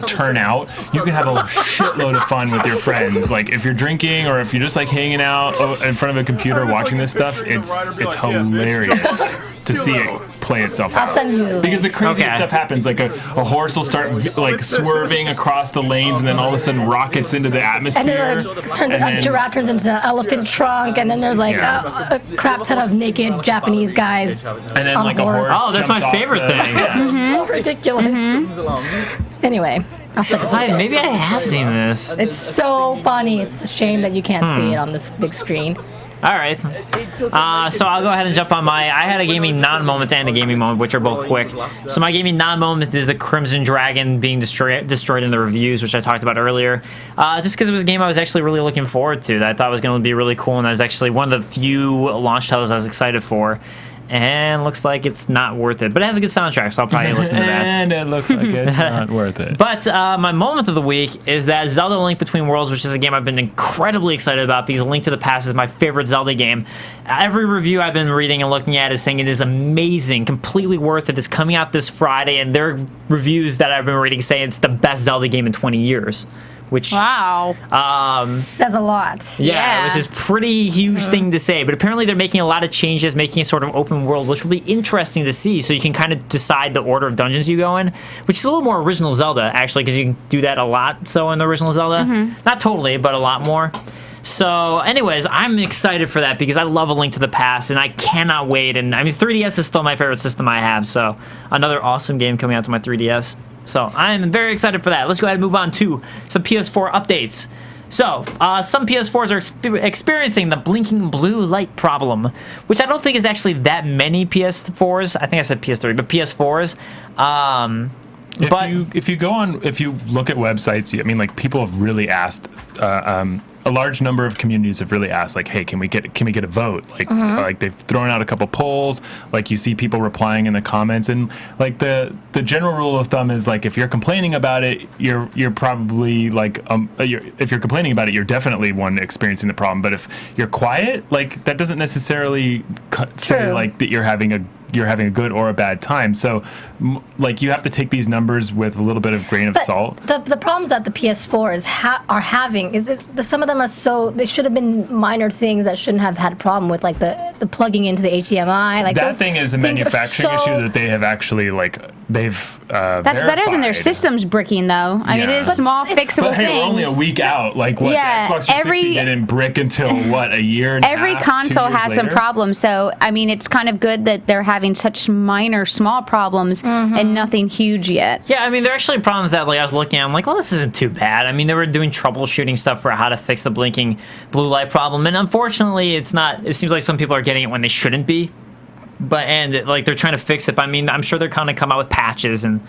turn out, you can have a shitload of fun with your friends. Like if you're drinking or if you're just like hanging out in front of a computer watching this stuff, it's hilarious to see it play itself out. I'll send you. Because the craziest stuff happens. Like a horse will start like swerving across the lanes, and then all of a sudden rockets into the atmosphere. And then a giraffe turns into an elephant trunk, and then there's like a crap ton of naked Japanese guys. And then like a horse. Oh, that's my favorite thing. So ridiculous. Anyway. Maybe I have seen this. It's so funny. It's a shame that you can't see it on this big screen. All right. So I'll go ahead and jump on I had a gaming non-moment and a gaming moment, which are both quick. So my gaming non-moment is the Crimson Dragon being destroyed in the reviews, which I talked about earlier. Just because it was a game I was actually really looking forward to, that I thought was going to be really cool, and that was actually one of the few launch titles I was excited for. And looks like it's not worth it. But it has a good soundtrack, so I'll probably listen to that. And it looks like it's not worth it. But my moment of the week is that Zelda Link Between Worlds, which is a game I've been incredibly excited about because Link to the Past is my favorite Zelda game. Every review I've been reading and looking at is saying it is amazing, completely worth it. It's coming out this Friday, and their reviews that I've been reading say it's the best Zelda game in 20 years. Which says a lot. Yeah, which is pretty huge thing to say. But apparently they're making a lot of changes, making it sort of open world, which will be interesting to see. So you can kind of decide the order of dungeons you go in, which is a little more original Zelda, actually, because you can do that a lot so in the original Zelda. Not totally, but a lot more. So, anyways, I'm excited for that because I love A Link to the Past, and I cannot wait. And I mean, 3DS is still my favorite system I have, so another awesome game coming out to my 3DS. So I'm very excited for that. Let's go ahead and move on to some PS4 updates. So, some PS4s are experiencing the blinking blue light problem, which I don't think is actually that many PS4s. I think I said PS3, but PS4s. If you look at websites, I mean, like, people have really asked. A large number of communities have really asked, like, hey, can we get a vote? Like, like they've thrown out a couple polls. Like, you see people replying in the comments, and like the general rule of thumb is, like, if you're complaining about it, you're probably like if you're complaining about it, you're definitely one experiencing the problem. But if you're quiet, like, that doesn't necessarily say like that you're having a good or a bad time. So, like, you have to take these numbers with a little bit of grain of salt. The problems that the PS4 are having is some of them are they should have been minor things that shouldn't have had a problem with, like the plugging into the HDMI. Like, that thing is a manufacturing issue that they have actually, like, they've That's better than their systems bricking, though. I mean, it is small, fixable but hey, things. we're only a week out. Like, what, the Xbox 360 didn't brick until, what, a year and a half, Every console 2 years has some later? problems, so, I mean, it's kind of good that they're having such minor, small problems and nothing huge yet. Yeah, I mean, there are actually problems that, like, I was looking at. I'm like, well, this isn't too bad. I mean, they were doing troubleshooting stuff for how to fix the blinking blue light problem, and unfortunately, it's not. It seems like some people are getting it when they shouldn't be, like, they're trying to fix it. But I mean, I'm sure they're kind of come out with patches and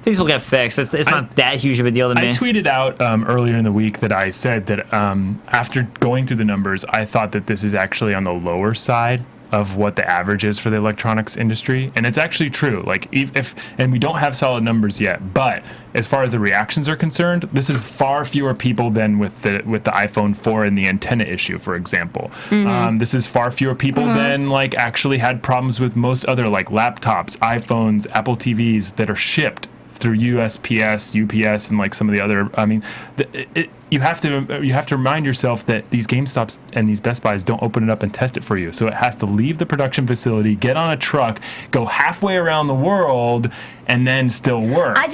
things will get fixed. It's not that huge of a deal to me. I tweeted out earlier in the week that I said that after going through the numbers, I thought that this is actually on the lower side of what the average is for the electronics industry, and it's actually true. Like, and we don't have solid numbers yet, but as far as the reactions are concerned, this is far fewer people than with the iPhone 4 and the antenna issue, for example. This is far fewer people than, like, actually had problems with most other, like, laptops, iPhones, Apple TVs that are shipped through USPS, UPS, and, like, some of the other. I mean, you have to remind yourself that these GameStops and these Best Buys don't open it up and test it for you. So it has to leave the production facility, get on a truck, go halfway around the world, and then still work. I'm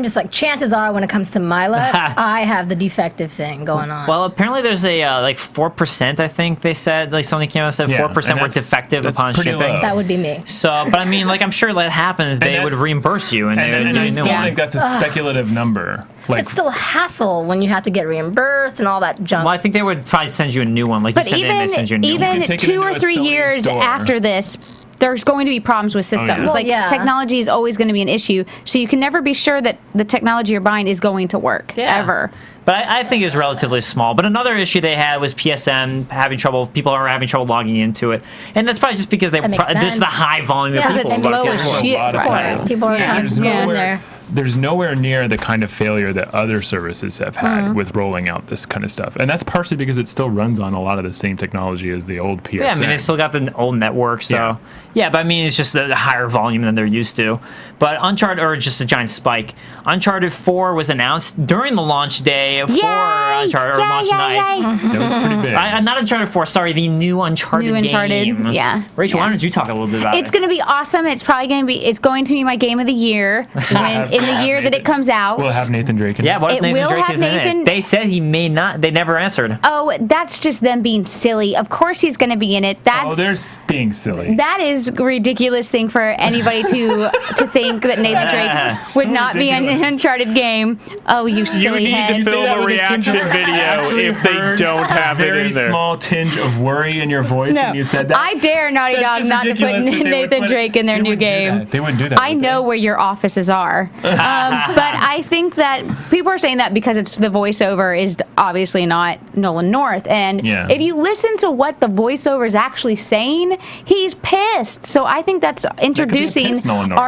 just like, chances are when it comes to my lab, I have the defective thing going on. Well, apparently there's a like 4%. I think they said, like, Sony came out and said 4% were defective upon shipping. Low. That would be me. So, but I mean, like, I'm sure that happens. They would reimburse you, and they would do a I new still one. think that's a speculative number. Like, It's still a hassle when you have to get reimbursed and all that junk. Well, I think they would probably send you a new one. Like, But you send it in, they send you a new one. even take it 2 into or a 3 Sony years store. after this, there's going to be problems with systems. yeah. Like, Well, yeah. technology is always going to be an issue, so you can never be sure that the technology you're buying is going to work, ever. But I think it's relatively small. But another issue they had was PSN having trouble. People are having trouble logging into it, and that's probably just because That makes this is the sense. high volume Yeah, of people. it's who are slow as getting shit, a lot of right. time. People are trying to get in there. There's nowhere near the kind of failure that other services have had with rolling out this kind of stuff. And that's partially because it still runs on a lot of the same technology as the old PSN. Yeah, I mean, they still got the old network, so... Yeah, but I mean, it's just a higher volume than they're used to. But Uncharted, or just a giant spike. Uncharted 4 was announced during the launch day for Uncharted, or launch night. That was pretty big. Not Uncharted 4, sorry, the new Uncharted game. Yeah. Rachel, why don't you talk a little bit about it? It's going to be awesome. It's probably going to be. It's going to be my game of the year in the year that it comes out. We'll have Nathan Drake in it. Yeah, what if It Nathan will Drake have is in Nathan- it? They said he may not. They never answered. Oh, that's just them being silly. Of course he's going to be in it. Oh, they're being silly. That is a ridiculous thing for anybody to think that Nathan Drake would not be in an Uncharted game. Oh, you You silly need head. to film a reaction video if they don't have it very in there. small tinge of worry in your voice when you said that. I dare Naughty That's Dog just not to put ridiculous that they would Nathan put it- Drake in their they new wouldn't do game. that. They wouldn't do that. I would know they? where your offices are. But I think that people are saying that because it's the voiceover is obviously not Nolan North. And Yeah. if you listen to what the voiceover is actually saying, he's pissed. So I think that's introducing pissed Nolan North.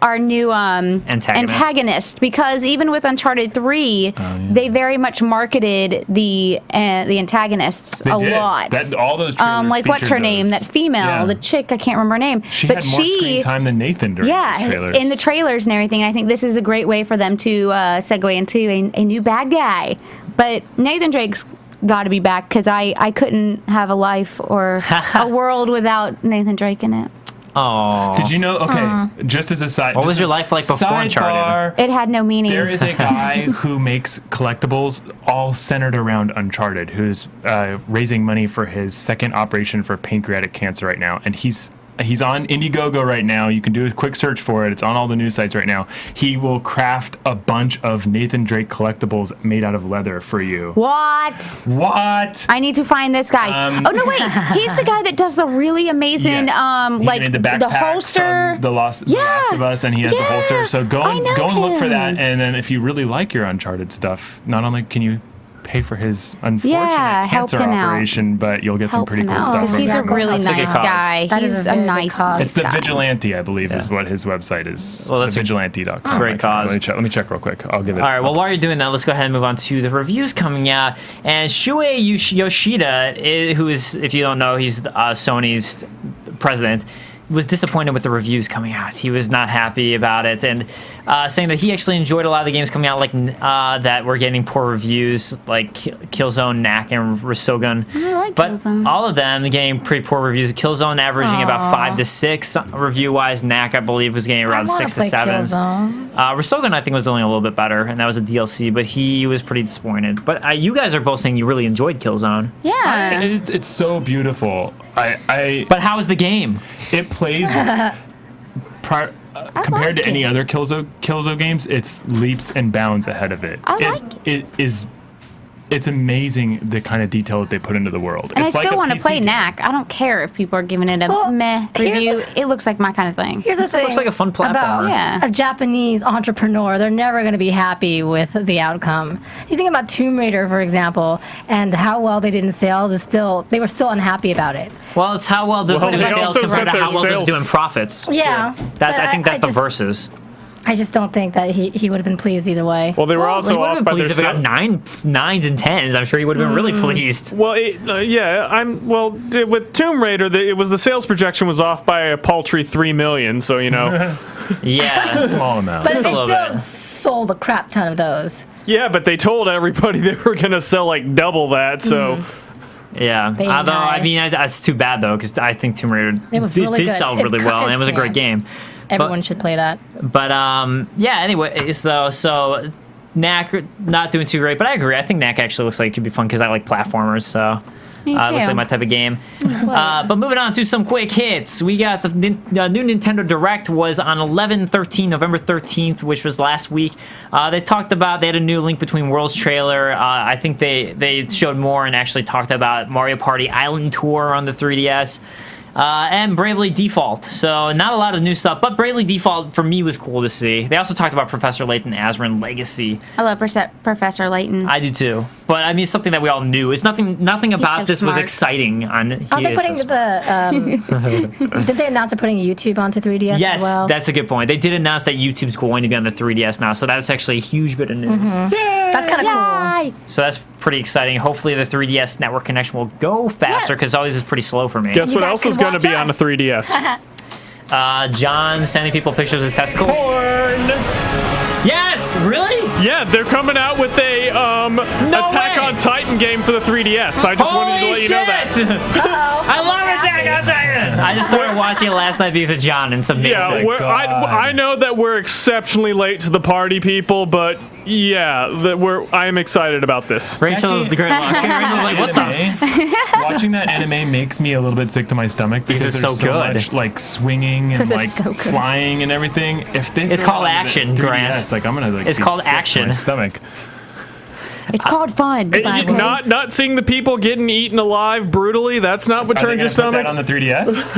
our new antagonist. Because even with Uncharted 3, they very much marketed the antagonists They a did. lot. All those trailers like what's her featured name? those. That female, Yeah. the chick, I can't remember her name. She but had more screen time than Nathan during those trailers. in the trailers and everything. I think this is a great way for them to segue into a new bad guy. But Nathan Drake's got to be back because I couldn't have a life or a world without Nathan Drake in it. Oh. Did you know? Okay, just as a side. What was your life like before Uncharted? It had no meaning. There is a guy who makes collectibles all centered around Uncharted, who's raising money for his second operation for pancreatic cancer right now, and he's on Indiegogo right now. You can do a quick search for it. It's on all the news sites right now. He will craft a bunch of Nathan Drake collectibles made out of leather for you. What? What? I need to find this guy. Oh no, wait. He's the guy that does the really amazing, He like made the holster. from the Last of Us, and he has the holster. So go and look for that. And then if you really like your Uncharted stuff, not only can you pay for his unfortunate cancer operation, but you'll get some pretty cool stuff Because from he's that. a really nice guy. He's a nice guy. It's the Vigilante, I believe, is what his website is. Well, that's vigilante.com. great cause. Let me check real quick. I'll give it. All right, well, while you're doing that, let's go ahead and move on to the reviews coming out. And Shuei Yoshida, who is, if you don't know, he's Sony's president, was disappointed with the reviews coming out. He was not happy about it, and saying that he actually enjoyed a lot of the games coming out, like that were getting poor reviews, like Killzone, Knack, and Resogun. I like but Killzone. all of them getting pretty poor reviews. Killzone averaging about 5 to 6 review-wise. Knack, I believe, was getting around 6 to 7. Resogun, I think, was doing a little bit better, and that was a DLC, but he was pretty disappointed. But you guys are both saying you really enjoyed Killzone. Yeah. It's so beautiful. But how is the game? It plays compared to any other Killzone games. It's leaps and bounds ahead of it. It's amazing the kind of detail that they put into the world. And it's I still want to play game. Knack. I don't care if people are giving it a meh review. It looks like my kind of thing. Here's the thing. Looks like a fun platform. About a Japanese entrepreneur. They're never going to be happy with the outcome. You think about Tomb Raider, for example, and how well they did in sales. They were still unhappy about it. Well, it's how well does it do in sales compared to how well does it do in profits. Yeah. I think that's the versus. I just don't think that he would have been pleased either way. Well, they were also he would off have by been pleased if it got 9s and 10s. I'm sure he would have been really pleased. Well, with Tomb Raider, it was the sales projection was off by a paltry 3 million. So Yeah, It's a small amount. But Just they a little still bit. sold a crap ton of those. yeah, but they told everybody they were gonna sell like double that. So. Yeah, They although lie. I mean that's too bad though, because I think Tomb Raider It was really did good. sell It's really well, and it was a great game. Everyone should play that. But yeah. Anyways, though, so Knack not doing too great, but I agree. I think Knack actually looks like it could be fun because I like platformers, so. Me Looks too. like my type of game. But moving on to some quick hits. We got the new Nintendo Direct was on November 13th, which was last week. They had a new Link Between Worlds trailer. I think they showed more and actually talked about Mario Party Island Tour on the 3DS. And Bravely Default. So not a lot of new stuff, but Bravely Default for me was cool to see. They also talked about Professor Layton Azran Legacy. I love Professor Layton. I do too. But I mean, it's something that we all knew. It's nothing about so this was smart. exciting. Aren't they putting did they announce they're putting YouTube onto 3DS Yes, as well? that's a good point. They did announce that YouTube's going to be on the 3DS now, so that's actually a huge bit of news. That's kind of cool. Yay! So that's pretty exciting. Hopefully the 3DS network connection will go faster because it always is pretty slow for me. Guess You what guys else can is going to watch be on the us. 3DS? John sending people pictures of his testicles. Porn. Yes, really? Yeah, they're coming out with a Attack way. on Titan game for the 3DS. I just wanted to let you know that. I love Attack on Titan. I just started watching it last night because of John, and it's amazing. Yeah, I know that we're exceptionally late to the party, people, but yeah, I am excited about this. Rachel is the great one. Rachel's like, what the? Watching that anime makes me a little bit sick to my stomach because it's there's so good. much like swinging and 'Cause it's like so good. flying and everything. If they It's throw called it onto the action, 3DS, Grant. like I'm gonna like. It's be called sick to action. My stomach. It's called fun. Not seeing the people getting eaten alive brutally. That's not what Are they turns gonna your put that stomach. on the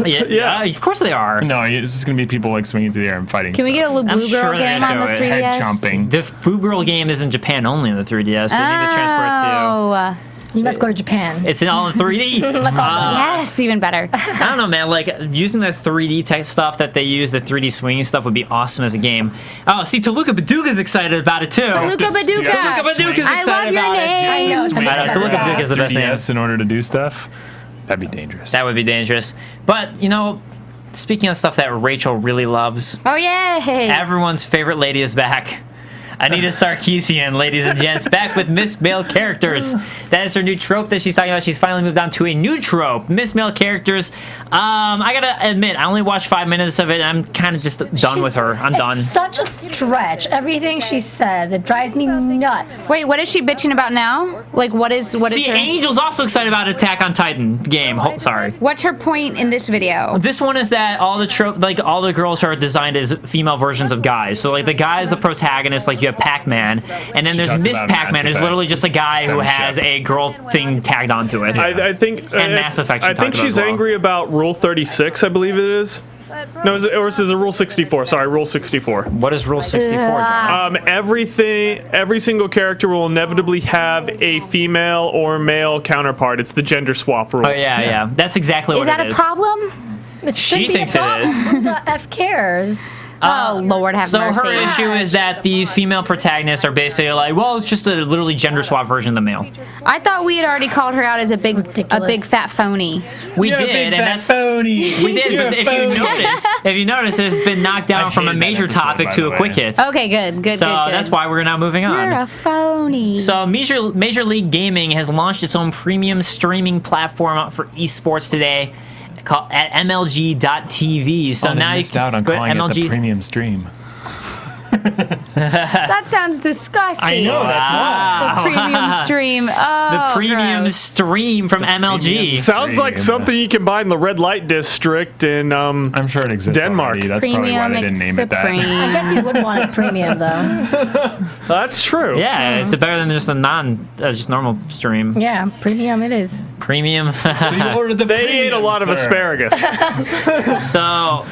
3DS? Yeah, of course they are. No, it's just gonna be people like swinging through the air and fighting. Can we get a little I'm Blue sure Girl they're game gonna on the show it. 3DS? head chomping? The Boo Girl game is in Japan only on the 3DS. They need to transfer it to. Oh, You must go to Japan. It's in all in 3D. yes, even better. I don't know, man. Like using the 3D tech stuff that they use, the 3D swinging stuff would be awesome as a game. Oh, see, Toluca Baduga's excited about it too. Toluca Baduga. Toluca Baduga's I excited love your about name. it. I know. I know, Toluca Baduga's the best name. 3DS in order to do stuff. That'd be dangerous. That would be dangerous. But you know, speaking of stuff that Rachel really loves, Oh yay! everyone's favorite lady is back. Anita Sarkeesian, ladies and gents, back with Miss Male Characters. That is her new trope that she's talking about. She's finally moved on to a new trope, Miss Male Characters. I gotta admit, I only watched 5 minutes of it. I'm kind of just done with her. I'm done. It's such a stretch. Everything she says, it drives me nuts. Wait, what is she bitching about now? Like, what is her... See, Angel's also excited about Attack on Titan game. Sorry. What's her point in this video? This one is that all the girls are designed as female versions of guys. So like the guy's the protagonist, like you have Pac-Man, and then there's Miss Pac-Man, who's literally just a guy who has a girl thing tagged onto it. I think. And Mass Effect. I think she's angry about Rule 36. I believe it is. No, is it Rule 64? Sorry, Rule 64. What is Rule 64, John? Every single character will inevitably have a female or male counterpart. It's the gender swap rule. Oh yeah. That's exactly what it is. Is that a problem? It should She be thinks a it problem. is. Who the F cares? Oh, Lord have mercy. So her issue is that these female protagonists are basically like, well, it's just a literally gender swap version of the male. I thought we had already called her out as a big fat phony. We did, and that's phony. we did. But if you notice, it's been knocked down from a hated that major episode, topic by to the a way. quick hit. Okay, good. So that's why we're now moving on. You're a phony. So Major League Gaming has launched its own premium streaming platform for esports today at MLG.TV. So now they you missed out on go to calling it MLG. the premium stream. That sounds disgusting. I know, that's The premium stream. Oh, The premium gross. stream from MLG. Sounds like something you can buy in the red light district in I'm sure it exists Denmark. already. That's probably why they didn't name it Supreme. that. I guess you would want it premium, though. That's true. Yeah, it's better than just a just normal stream. Yeah, premium it is. Premium. So you ordered the They ate a lot of asparagus. So,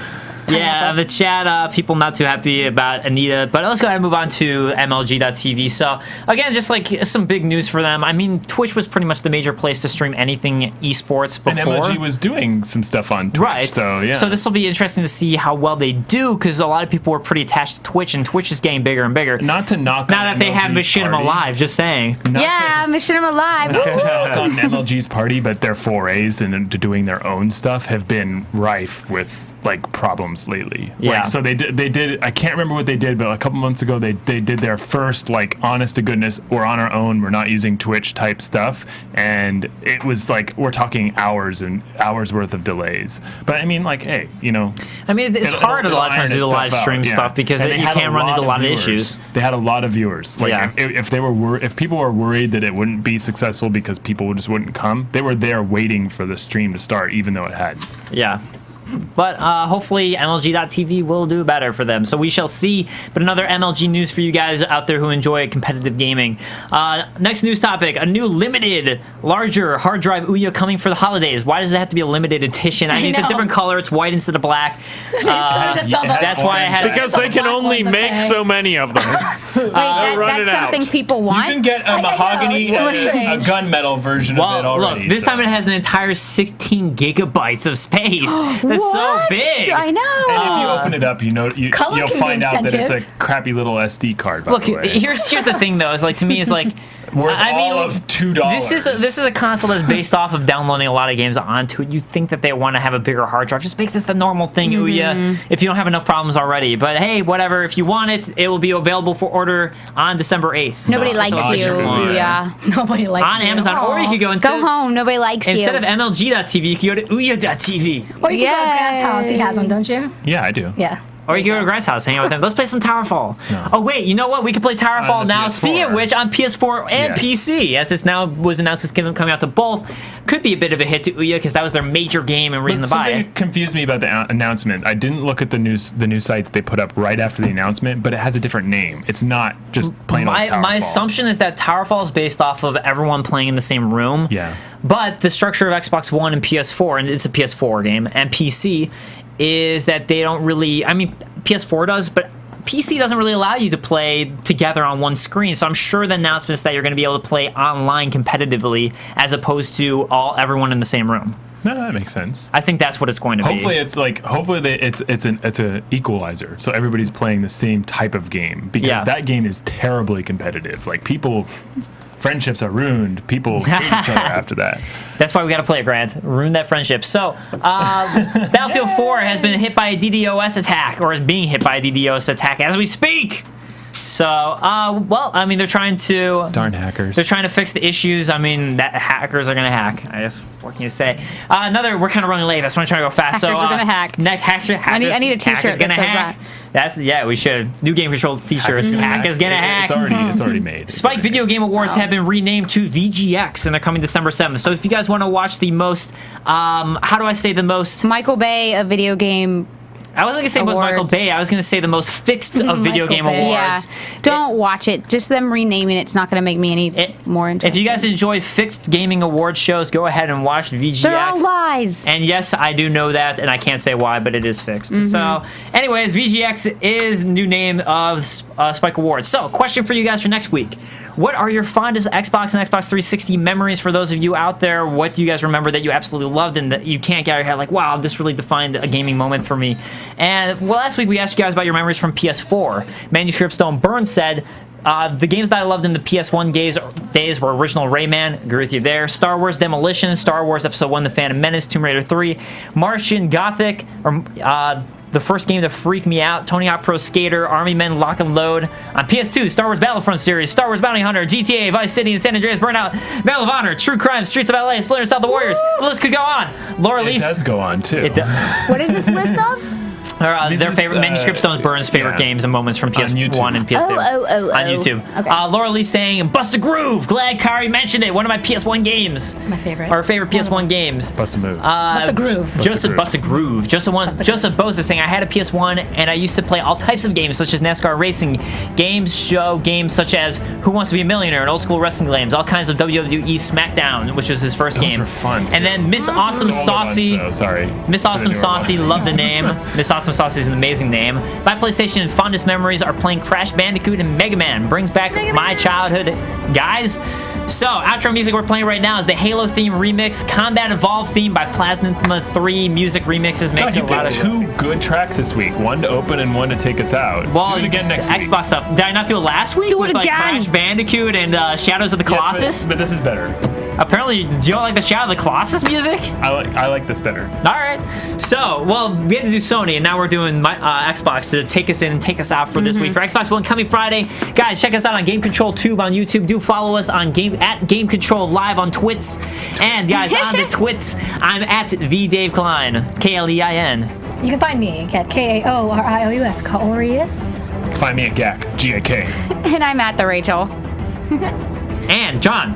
yeah, the chat, people not too happy about Anita. But let's go ahead and move on to MLG.TV. So, again, just like some big news for them. I mean, Twitch was pretty much the major place to stream anything esports before. And MLG was doing some stuff on Twitch. Right. So, yeah. So this will be interesting to see how well they do, because a lot of people were pretty attached to Twitch, and Twitch is getting bigger and bigger. Not to knock now on that they have MLG's Machinima party. Live, just saying. Yeah, Machinima Live. Not to knock on MLG's party, but their forays into doing their own stuff have been rife with like problems lately. Yeah. Like, so they did. I can't remember what they did, but a couple months ago they did their first like honest to goodness, we're on our own, we're not using Twitch type stuff, and it was like we're talking hours and hours worth of delays. But I mean, like, hey, you know, I mean, it's hard a lot of times to do the live stream stuff because And you they had can't run into a lot of viewers. issues. They had a lot of viewers. Like Yeah. if they were if people were worried that it wouldn't be successful because people just wouldn't come, they were there waiting for the stream to start, even though it had. Yeah. But hopefully MLG.TV will do better for them. So we shall see. But another MLG news for you guys out there who enjoy competitive gaming. Next news topic. A new limited, larger hard drive Ouya coming for the holidays. Why does it have to be a limited edition? I mean, it's a know. different color. It's white instead of black. That's why I had... Because they can only make so many of them. Wait, run it that's something out. people want? You can get a mahogany, know, it's so a strange. gunmetal version of it Well, already. look, this so. time it has an entire 16 gigabytes of space. That's so What? big. I know. And if you open it up, Color you'll can be find out that it's a incentive. crappy little SD card. By Look, the way. here's the thing though. Is like to me, it's like Worth I mean, all of $2. This is a console that's based off of downloading a lot of games onto it. You think that they want to have a bigger hard drive? Just make this the normal thing, Ouya. If you don't have enough problems already, but hey, whatever. If you want it, it will be available for order on December 8th. Nobody So likes special you. edition one. Yeah. Nobody likes On you. Amazon, or you could go into Go home. Nobody likes instead you. of MLG.TV, you could go to Ouya.TV. Or you can go to Grant's Yay. house. He has them, don't you? Yeah, I do. Yeah. Or you can go to Grant's house, hang out with him. Let's play some Towerfall. Oh wait, you know what? We can play Towerfall On the now. PS4. Speaking of which, on PS4 and Yes. PC, as it's now was announced it's coming out to both. Could be a bit of a hit to Ouya because that was their major game and reason But to buy something it. confused me about the announcement. I didn't look at the new site that they put up right after the announcement, but it has a different name. It's not just plain old Towerfall. My assumption is that Towerfall is based off of everyone playing in the same room. Yeah. But the structure of Xbox One and PS4, and it's a PS4 game, and PC, is that they don't really... I mean, PS4 does, but PC doesn't really allow you to play together on one screen. So I'm sure the announcement is that you're going to be able to play online competitively as opposed to everyone in the same room. No, that makes sense. I think that's what it's going to Hopefully, be. it's an equalizer, so everybody's playing the same type of game because Yeah. that game is terribly competitive. Like friendships are ruined. People hate each other after that. That's why we got to play it, Grant. Ruin that friendship. So, Battlefield 4 has been hit by a DDoS attack, or is being hit by a DDoS attack as we speak. So, well, I mean, they're trying to... Darn hackers. They're trying to fix the issues. I mean, that hackers are going to hack. I guess, what can you say? We're kind of running late. That's why I'm trying to go fast. Hackers are going to hack. I need a t-shirt that says that. Yeah, we should. New Game Control t-shirts. Hackers gonna hack. It's already made. Spike Video Game Awards have been renamed to VGX, and they're coming December 7th. So if you guys want to watch the most, how do I say the most? Michael Bay of video game. I wasn't going to say most Michael Bay. I was going to say the most fixed of video game awards. Yeah. Don't watch it. Just them renaming it's not going to make me any more interested. If you guys enjoy fixed gaming award shows, go ahead and watch VGX. They're all lies. And yes, I do know that, and I can't say why, but it is fixed. So, anyways, VGX is new name of Spike Awards. So, question for you guys for next week. What are your fondest Xbox and Xbox 360 memories for those of you out there? What do you guys remember that you absolutely loved and that you can't get out of your head? Like, wow, this really defined a gaming moment for me. And, well, last week we asked you guys about your memories from PS4. Manuscript Stone Burns said, the games that I loved in the PS1 days were original Rayman, agree with you there, Star Wars Demolition, Star Wars Episode 1, The Phantom Menace, Tomb Raider 3, Martian Gothic, the first game to freak me out, Tony Hawk Pro Skater, Army Men Lock and Load. On PS2, Star Wars Battlefront series, Star Wars Bounty Hunter, GTA, Vice City, and San Andreas Burnout, Medal of Honor, True Crime, Streets of LA, Splinter Cell, The Warriors. The list could go on. Laura Lee. It does go on, too. What is this list of? Their favorite Manuscript Stones Burns favorite games and moments from PS1 and PS2 on YouTube. Okay. Laura Lee saying Bust a Groove. Glad Kaori mentioned it. One of my PS1 games. It's my favorite. Our favorite PS1 games. Bust a move. Bust a Groove. Joseph Bust a Groove. Joseph Bose is saying I had a PS1 and I used to play all types of games such as NASCAR racing games, show games such as Who Wants to Be a Millionaire and old school wrestling games, all kinds of WWE SmackDown, which was his first game. Those were fun. And then Miss Awesome Saucy. Miss Awesome Saucy, love the name. Miss Awesome Saucy is an amazing name. My PlayStation fondest memories are playing Crash Bandicoot and Mega Man. Brings back my childhood, guys. So, outro music we're playing right now is the Halo theme remix, Combat Evolved theme by Plasma 3 Music Remixes. Makes you picked two good tracks this week. One to open and one to take us out. Well, do it again next week. Xbox stuff. Did I not do it last week? Do it with, again. Crash Bandicoot and Shadows of the Colossus? Yes, but this is better. Apparently, do you don't like the Shadow of the Colossus music? I like this better. All right. So, well, we had to do Sony, and now we're doing Xbox to take us in and take us out for this week. For Xbox One coming Friday, guys, check us out on Game Control Tube on YouTube. Do follow us on at Game Control Live on Twits. And, guys, on the Twits, I'm at the Dave Klein, Klein. You can find me at Kaorius, Kaorius. You can find me at GAK, G-A-K. And I'm at the Rachel. And, John.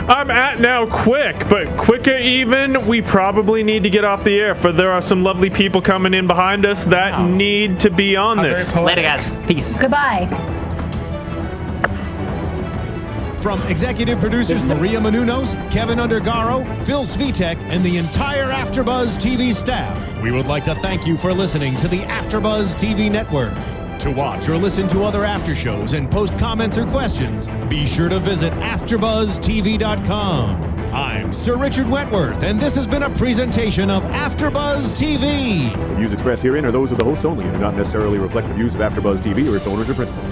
I'm at now quick, but quicker even, we probably need to get off the air, for there are some lovely people coming in behind us that need to be on this. Later, guys. Peace. Goodbye. From executive producers Maria Menounos, Kevin Undergaro, Phil Svitek, and the entire AfterBuzz TV staff, we would like to thank you for listening to the AfterBuzz TV network. To watch or listen to other after shows and post comments or questions, be sure to visit AfterBuzzTV.com. I'm Sir Richard Wentworth, and this has been a presentation of AfterBuzz TV. The views expressed herein are those of the hosts only and do not necessarily reflect the views of AfterBuzz TV or its owners or principals.